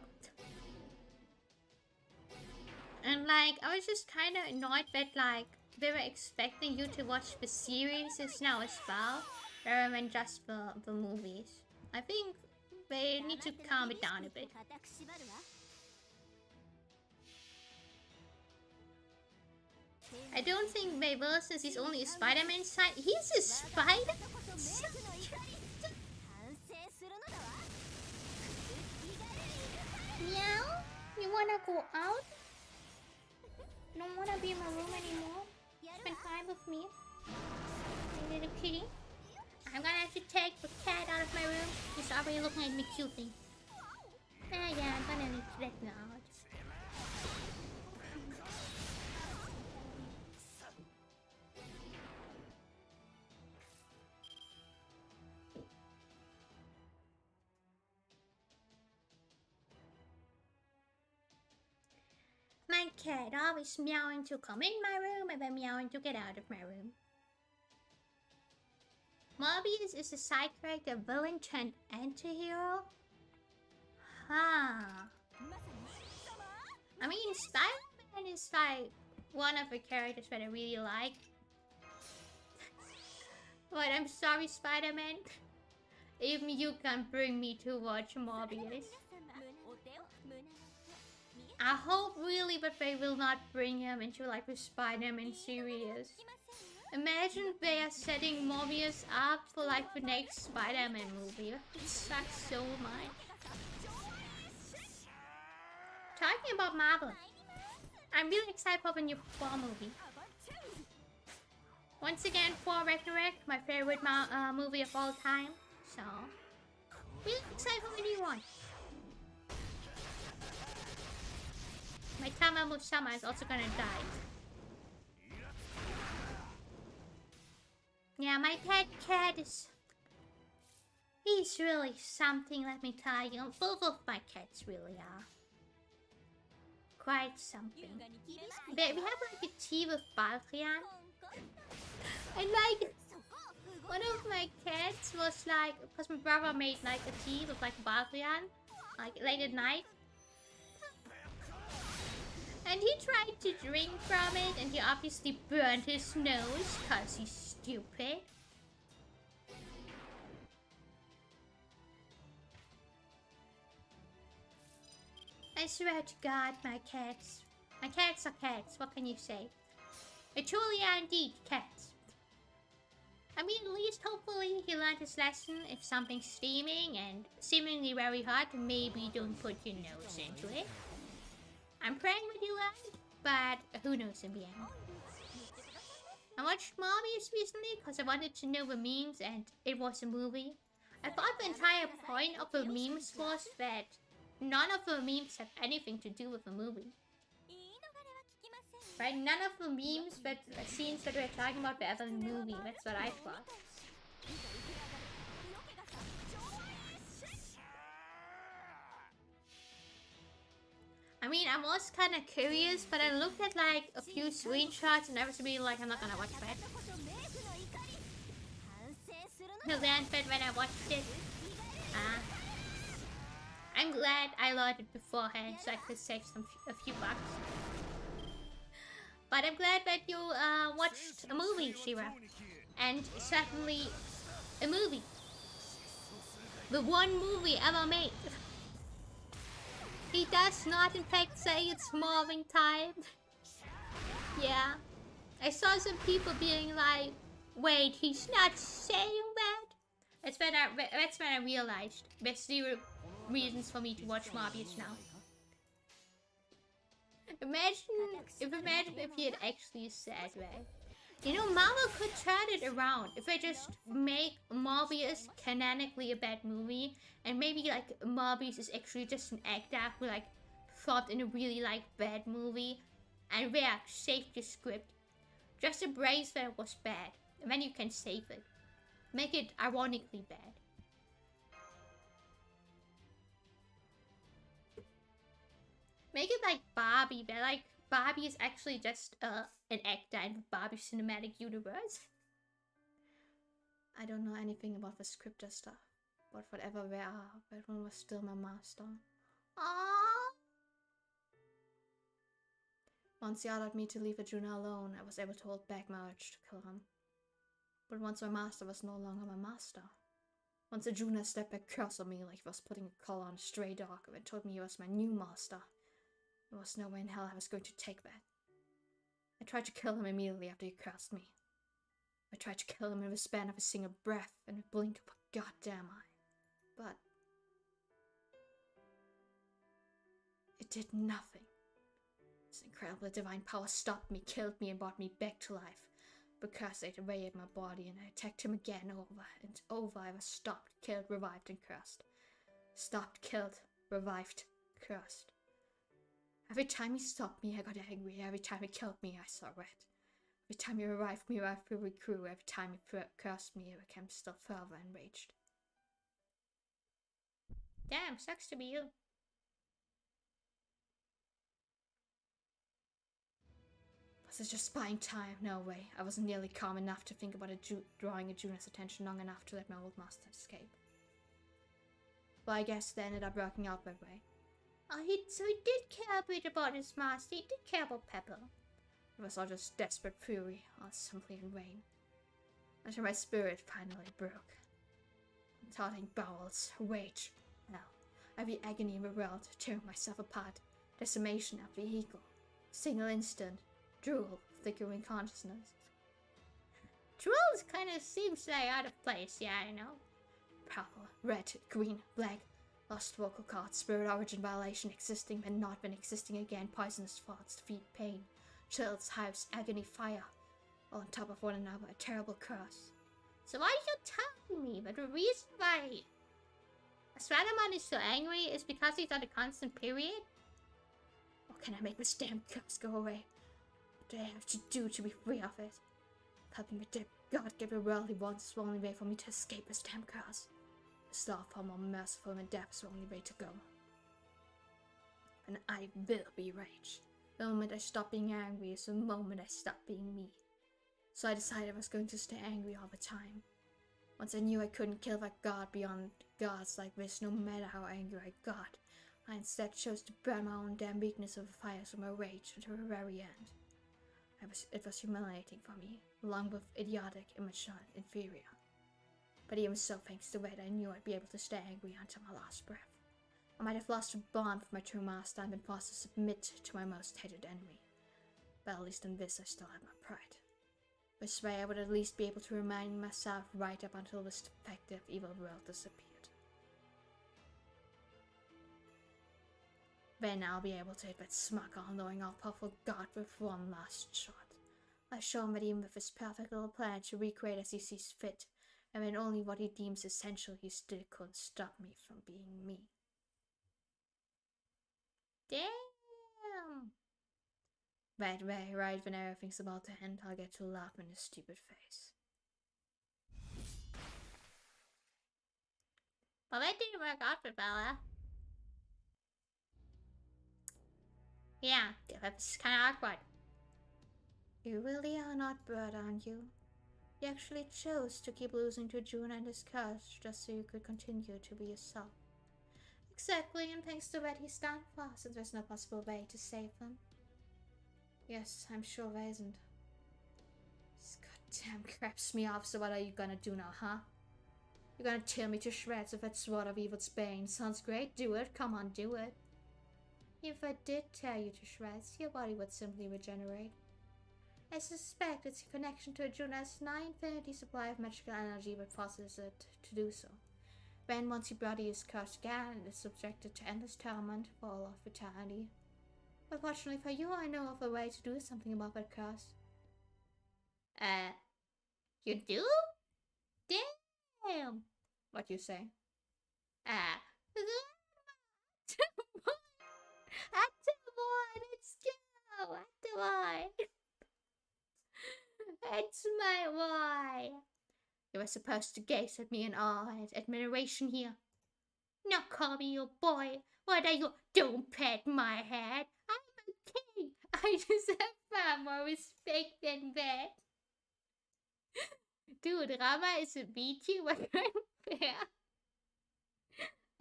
And like, I was just kind of annoyed that like they were expecting you to watch the series now as well, rather than just the movies. I think they need to calm it down a bit. I don't think they will, since he's only a Spider-Man side. He's a spider? Meow? You wanna go out? Don't wanna be in my room anymore? Spend time with me? My little kitty? I'm gonna have to take the cat out of my room. He's already looking at me cutely. Yeah, I'm gonna need to let him out. My cat always meowing to come in my room and then meowing to get out of my room. Mobius is a side character, villain turned anti-hero? Huh. I mean, Spider-Man is like one of the characters that I really like. But I'm sorry, Spider-Man. Even you can't bring me to watch Mobius. I hope really that they will not bring him into like the Spider-Man series. Imagine they are setting Mobius up for like the next Spider-Man movie. It sucks so much. Talking about Marvel, I'm really excited for the new Thor movie. Once again, Thor Ragnarok, my favorite movie of all time. So, really excited for the new one. My Tamamu Sama is also gonna die. Yeah, my pet cat is... He's really something, let me tell you. Both of my cats really are. Quite something. We have like a tea with Balrian. And like... One of my cats was like... Because my brother made like a tea with like Balrian. Like late at night. And he tried to drink from it, and he obviously burned his nose, cause he's stupid. I swear to God, my cats are cats, what can you say? They truly are indeed cats. I mean, at least hopefully he learned his lesson. If something's steaming and seemingly very hot, maybe don't put your nose into it. I'm praying that you learned, but who knows in the end. I watched Mobius recently because I wanted to know the memes and it was a movie. I thought the entire point of the memes was that none of the memes have anything to do with the movie. Right? None of the memes, but scenes that we're talking about were ever in the movie. That's what I thought. I mean, I was kind of curious, but I looked at like a few screenshots and I was really like, I'm not gonna watch that. No, then, but when I watched it, I'm glad I learned it beforehand so I could save a few bucks. But I'm glad that you watched a movie, Shira. And certainly a movie. The one movie ever made. He does not in fact say it's morning time. Yeah. I saw some people being like, wait, he's not saying that? That's when I realized there's zero reasons for me to watch Mobius now. Imagine if he had actually said that. You know, Marvel could turn it around if they just make Mobius canonically a bad movie, and maybe like Mobius is actually just an actor who like thought in a really like bad movie, and they have saved the script. Just embrace that it was bad, and then you can save it. Make it ironically bad. Make it like Barbie, but like Barbie is actually just an actor in the Barbie cinematic universe. I don't know anything about the scripter stuff, but whatever they are, that one was still my master. Aww. Once he allowed me to leave Arjuna alone, I was able to hold back my urge to kill him. But once my master was no longer my master, once Arjuna stepped back across on me like he was putting a collar on a stray dog and told me he was my new master, there was no way in hell I was going to take that. I tried to kill him immediately after he crossed me. I tried to kill him in the span of a single breath and a blink of a goddamn eye. But it did nothing. This incredible divine power stopped me, killed me, and brought me back to life. Because it invaded my body and I attacked him again over and over. I was stopped, killed, revived, and cursed. Stopped, killed, revived, cursed. Every time he stopped me, I got angry. Every time he killed me, I saw red. Every time he revived me, I fully grew. Every time he cursed me, I became still further enraged. Damn, sucks to be you. Was it just buying time? No way. I wasn't nearly calm enough to think about drawing Arjuna's attention long enough to let my old master escape. But I guess they ended up working out that way. Oh, so he did care a bit about his master. He did care about Pepper. It was all just desperate fury, or simply in vain. Until my spirit finally broke. Thoughting bowels, rage, hell, every agony in the world, tearing myself apart, decimation of vehicle, single instant, drool, flickering consciousness. Drool kind of seems like out of place, yeah, I know. Purple, red, green, black, lost vocal cords, spirit origin violation, existing but not been existing again, poisonous thoughts, defeat, pain, chills, hives, agony, fire, all on top of one another, a terrible curse. So why are you telling me that the reason why Spider-Man is so angry is because he's on a constant period? What can I make this damn curse go away? What do I have to do to be free of it? Helping the dead God-given world he wants is the only way for me to escape this damn curse. His love for more merciful than death is the only way to go. And I will be rage. The moment I stop being angry is the moment I stop being me. So I decided I was going to stay angry all the time. Once I knew I couldn't kill that god beyond gods like this, no matter how angry I got, I instead chose to burn my own damn weakness with the fires of my rage until the very end. It was humiliating for me, along with idiotic, immature, inferior. But even so, thanks to that, I knew I'd be able to stay angry until my last breath. I might have lost a bond with my true master and been forced to submit to my most hated enemy. But at least in this I still had my pride. This way I would at least be able to remind myself right up until this defective evil world disappeared. Then I'll be able to hit that smug, all-knowing, all-powerful god with one last shot. I'll show him that even with his perfect little plan to recreate as he sees fit, and when only what he deems essential, he still couldn't stop me from being me. Damn! Right when everything's about to end, I'll get to laugh in his stupid face. Well, that didn't work out for Bella. Yeah, that's kind of awkward. You really are not bad, aren't you? You actually chose to keep losing to June and his curse just so you could continue to be yourself. Exactly, and thanks to that he's done for, since there's no possible way to save them. Yes, I'm sure there isn't. This goddamn craps me off, so what are you gonna do now, huh? You're gonna tear me to shreds with that sword of evil's bane. Sounds great, do it, come on, do it. If I did tear you to shreds, your body would simply regenerate. I suspect it's a connection to Arjuna's nigh-infinity supply of magical energy that forces it to do so. Then, once your body is cursed again, it is subjected to endless torment for all of eternity. But fortunately for you, I know of a way to do something about that curse. You do? Damn! What you say? Let's go! It's my boy! You were supposed to gaze at me in awe and admiration here. Now call me your boy. What are you? Don't pet my head. I'm a king. I deserve far more respect than that. Dude, Rama isn't beat you. What kind of fair?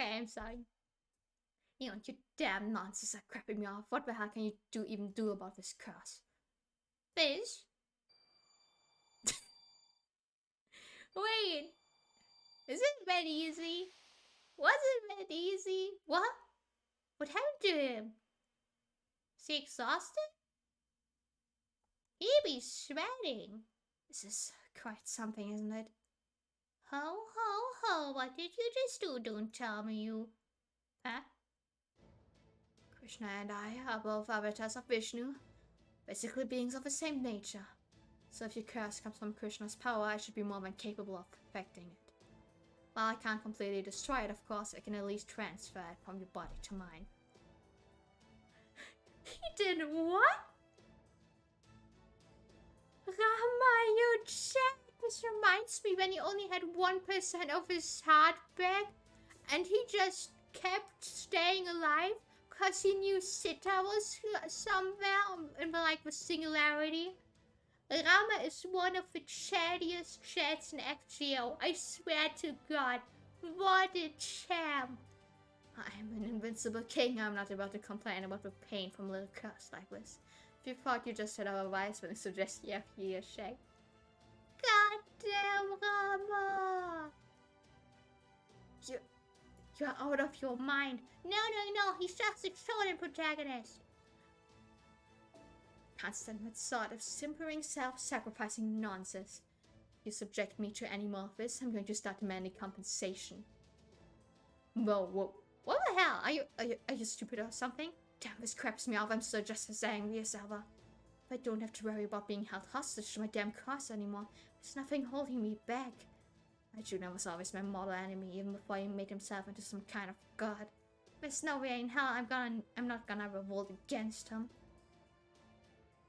Okay, I'm sorry. You know, your damn nonsense are crapping me off. What the hell can you even do about this curse? This? Wait. Is it that easy? Was it that easy? What? What happened to him? Is he exhausted? He be sweating. This is quite something, isn't it? Ho, ho, ho. What did you just do? Don't tell me you... Huh? Krishna and I are both avatars of Vishnu, basically beings of the same nature. So if your curse comes from Krishna's power, I should be more than capable of affecting it. While I can't completely destroy it, of course, I can at least transfer it from your body to mine. He did what? Rama, you check. This reminds me when he only had 1% of his heart back, and he just kept staying alive because he knew Sita was somewhere in the singularity. Rama is one of the chattiest chats in FGO. I swear to God, what a champ! I'm an invincible king. I'm not about to complain about the pain from little curse like this. If you thought you just had otherwise, then I suggest you have a shake. God damn, Rama! You're out of your mind. No, he's just a chosen protagonist. Constant that sort of simpering, self-sacrificing nonsense. You subject me to any more of this, I'm going to start demanding compensation. Whoa. What the hell? Are you stupid or something? Damn, this craps me off. I'm still just as angry as ever. I don't have to worry about being held hostage to my damn curse anymore. There's nothing holding me back. Arjuna was always my mortal enemy, even before he made himself into some kind of god. There's no way in hell I'm not gonna revolt against him.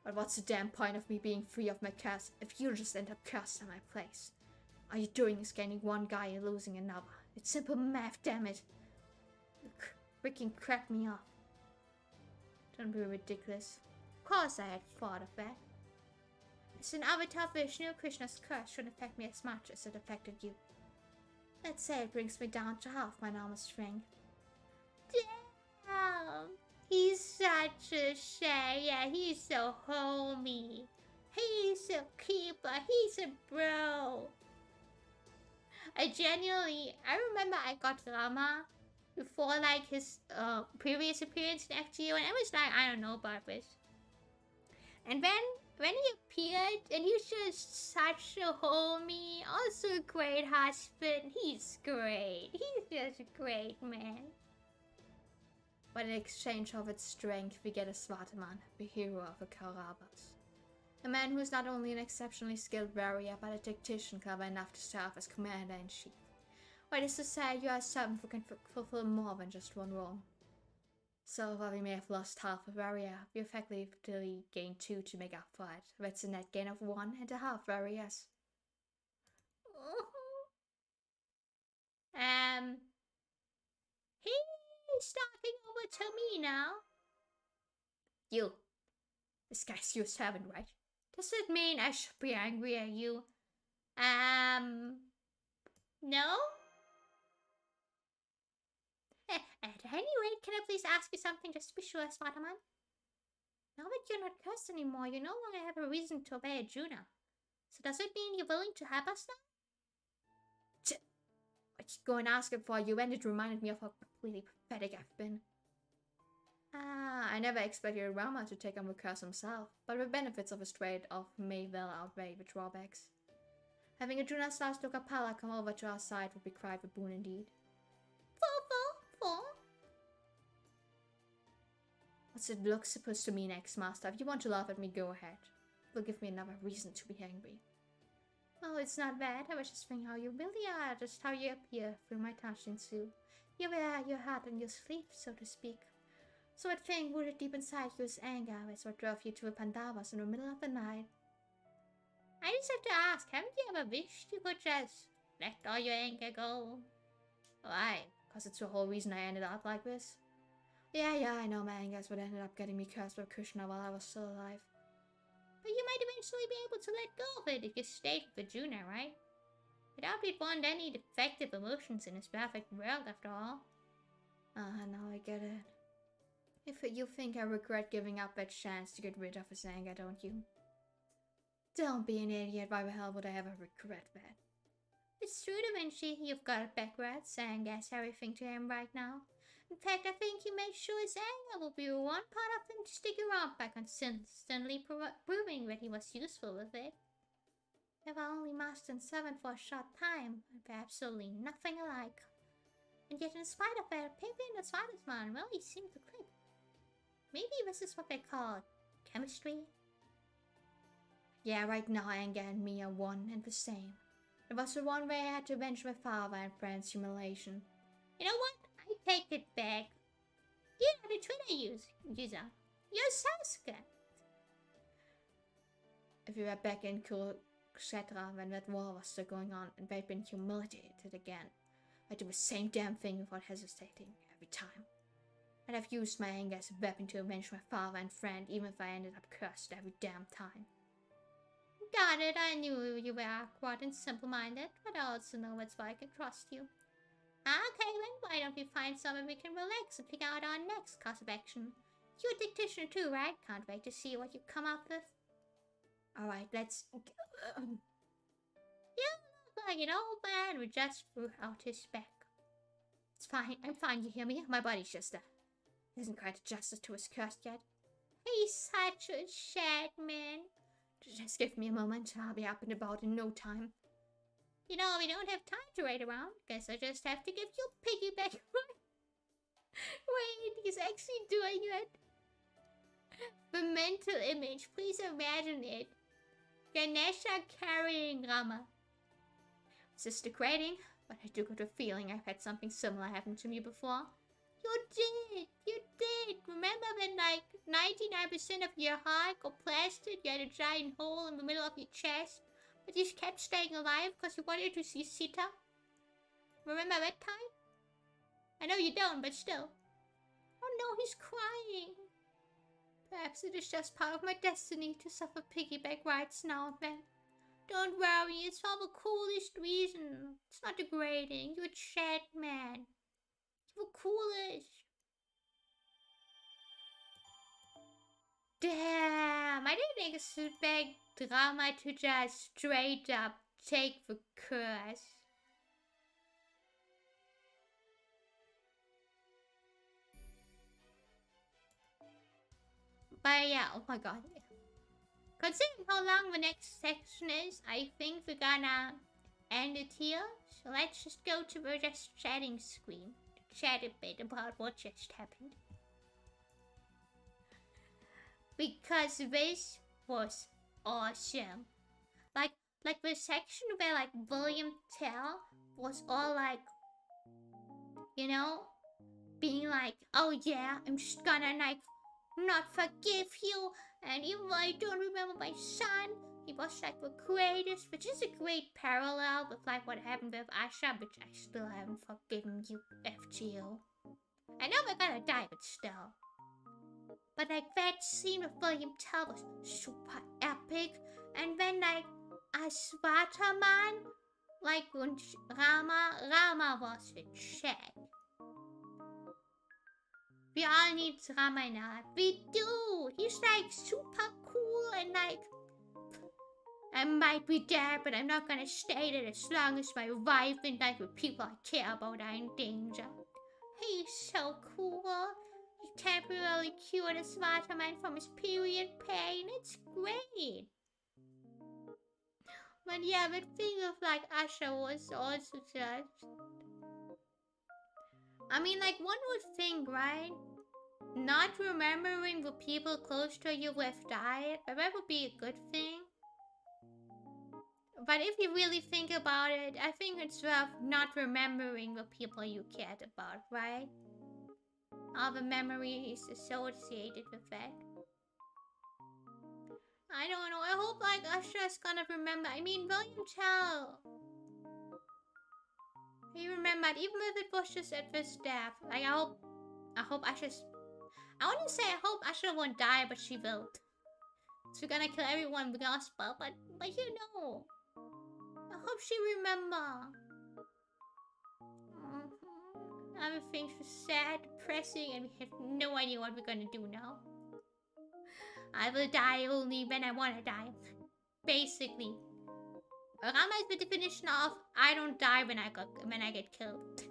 But what's the damn point of me being free of my curse if you just end up cursed in my place? All you're doing is gaining one guy and losing another. It's simple math, damn it. You freaking crack me off. Don't be ridiculous. Of course I had thought of that. As an avatar Vishnu, Krishna's curse shouldn't affect me as much as it affected you. Let's say it brings me down to half my normal strength. Damn! He's such a shay. Yeah, he's so homey. He's a keeper. He's a bro. I remember I got Rama before his previous appearance in FGO, and I was like, I don't know about this. And then when he appeared, and he's just such a homie, also a great husband. He's great. He's just a great man. But in exchange of its strength, we get a Svartaman, the hero of the Kauravas. A man who is not only an exceptionally skilled warrior, but a tactician clever enough to serve as commander-in-chief. That is to say, you are someone who can fulfill more than just one role. So, while we may have lost half a warrior, we effectively gained 2 to make up for it. That's a net gain of 1.5 warriors. He's talking over to me now. You. This guy's your servant, right? Does it mean I should be angry at you? No? At any rate, can I please ask you something just to be sure, Svartaman? Now that you're not cursed anymore, you no longer have a reason to obey Arjuna. So does it mean you're willing to help us now? What you go and ask him for? You ended reminded me of how completely pathetic I've been. I never expected Rama to take on the curse himself, but the benefits of his trade may well outweigh the drawbacks. Having Arjuna's last Lokapala come over to our side would be quite a boon indeed. What's it look supposed to mean, ex-master? If you want to laugh at me, go ahead. It'll give me another reason to be angry. Oh, it's not bad. I was just thinking how you really are, just how you appear through my touching suit. You wear your heart on your sleeve, so to speak. So that thing rooted deep inside you is anger. That's what drove you to the Pandavas in the middle of the night. I just have to ask, haven't you ever wished you could just let all your anger go? Why? Because it's the whole reason I ended up like this? Yeah, I know my anger is what ended up getting me cursed by Krishna while I was still alive. But you might eventually be able to let go of it if you stayed with Arjuna, right? Without it want any defective emotions in his perfect world, after all. Now I get it. If you think I regret giving up that chance to get rid of his anger, don't you? Don't be an idiot. Why the hell would I ever regret that? It's true, Da Vinci. You've got it backwards. Anger is everything to him right now. In fact, I think he made sure his anger will be one part of him to stick around by consistently proving that he was useful with it. They were only master and servant for a short time, and were absolutely nothing alike. And yet, in spite of their opinion, the Spider-Man really seemed to click. Maybe this is what they call chemistry? Yeah, right now anger and me are one and the same. It was the one way I had to avenge my father and friend's humiliation. You know what? I take it back. You're not a Twitter user. You're so scared. If you were back in Cetra when that war was still going on and they'd been humiliated again, I'd do the same damn thing without hesitating every time. I'd have used my anger as a weapon to avenge my father and friend, even if I ended up cursed every damn time. Got it, I knew you were awkward and simple-minded, but I also know that's why I can trust you. Okay then, why don't we find somewhere we can relax and pick out our next course of action? You're a tactician too, right? Can't wait to see what you come up with. Alright, let's... You look like an old man who just threw out his back. It's fine, I'm fine, you hear me? My body's just isn't quite adjusted to his curse yet. He's such a sad man. Just give me a moment, I'll be up and about in no time. You know, we don't have time to wait around. Guess I just have to give you a piggyback ride. Wait, he's actually doing it. The mental image, please imagine it. Ganesha carrying Rama. This is degrading, but I do get a feeling I've had something similar happen to me before. You did. Remember when like 99% of your heart got plastered, you had a giant hole in the middle of your chest, but you kept staying alive because you wanted to see Sita? Remember that time? I know you don't, but still. Oh no, he's crying. Perhaps it is just part of my destiny to suffer piggyback rides now and then. Don't worry, it's for the coolest reason. It's not degrading. You're a chat man. You're coolest. Damn, I didn't expect Drama to just straight up take the curse. But yeah, oh my god. Considering how long the next section is, I think we're gonna end it here. So let's just go to the just chatting screen to chat a bit about what just happened. Because this was awesome. Like the section where like William Tell was all like, you know, being like, oh yeah, I'm just gonna like not forgive you, and even though I don't remember my son, he was like the greatest, which is a great parallel with like what happened with Asha, which I still haven't forgiven you, FGO. I know we're gonna die, but still. But like that scene with William Tell was super epic, and then like Aswataman, like when Rama was in chat. We all need Rama in our life. We do! He's like super cool and like... I might be dead, but I'm not gonna stay there as long as my wife and like the people I care about are in danger. He's so cool. He temporarily cured a smarter man from his period pain. It's great. But yeah, the thing of like Asha was also just... I mean, like, one would think, right? Not remembering the people close to you who have died, that would be a good thing. But if you really think about it, I think it's worth not remembering the people you cared about, right? All the memories associated with that. I don't know, I hope like Asha's gonna remember. I mean, William Tell. He remembered, even if it was just at this death. Like, I hope Asha's... I want to say I hope Asha won't die, but she will. So we're gonna kill everyone with Lostbelt, but you know. I hope she remember. Everything's just sad, depressing, and we have no idea what we're gonna do now. I will die only when I wanna die. Basically. Rama is the definition of I don't die when I get killed.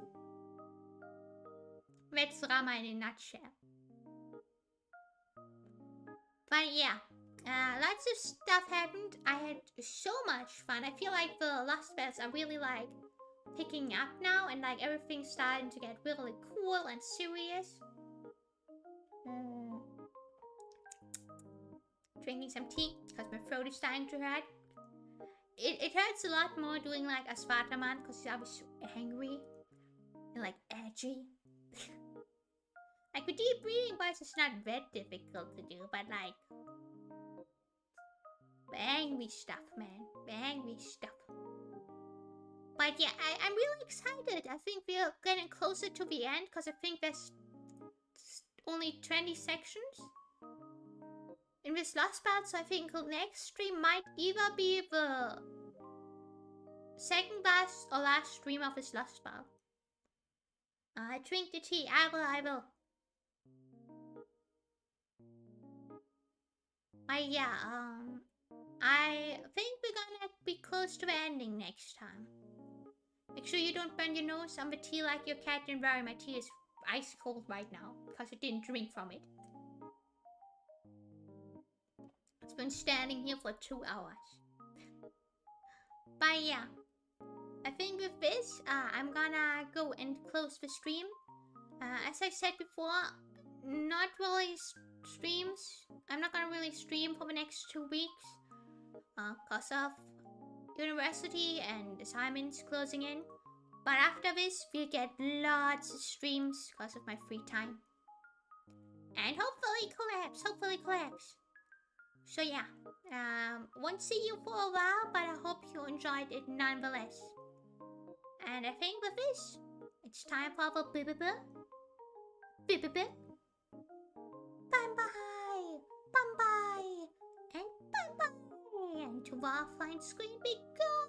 That's Rama in a nutshell. But yeah, lots of stuff happened. I had so much fun. I feel like the Lostbelts are really like picking up now, and like everything's starting to get really cool and serious. Drinking some tea because my throat is starting to hurt. It hurts a lot more doing like a Svartaman because I was so angry and like edgy. Like with deep breathing wise, it's not that difficult to do, but like angry stuff, man, angry stuff. But yeah, I'm really excited. I think we're getting closer to the end because I think there's only 20 sections in this Lostbelt, so I think the next stream might either be the second last or last stream of this Lostbelt. Drink the tea. I will. Yeah, I think we're gonna be close to the ending next time. Make sure you don't burn your nose on the tea like your cat didn't worry. My tea is ice cold right now because I didn't drink from it. It's been standing here for 2 hours. But yeah, I think with this, I'm gonna go and close the stream. As I said before, not really streams. I'm not gonna really stream for the next 2 weeks because of university and assignments closing in. But after this, we'll get lots of streams because of my free time. And hopefully collabs. So yeah, won't see you for a while, but I hope you enjoyed it nonetheless. And I think with this, it's time for the bye-bye. Bye-bye. And bye-bye. And to our offline screen we go.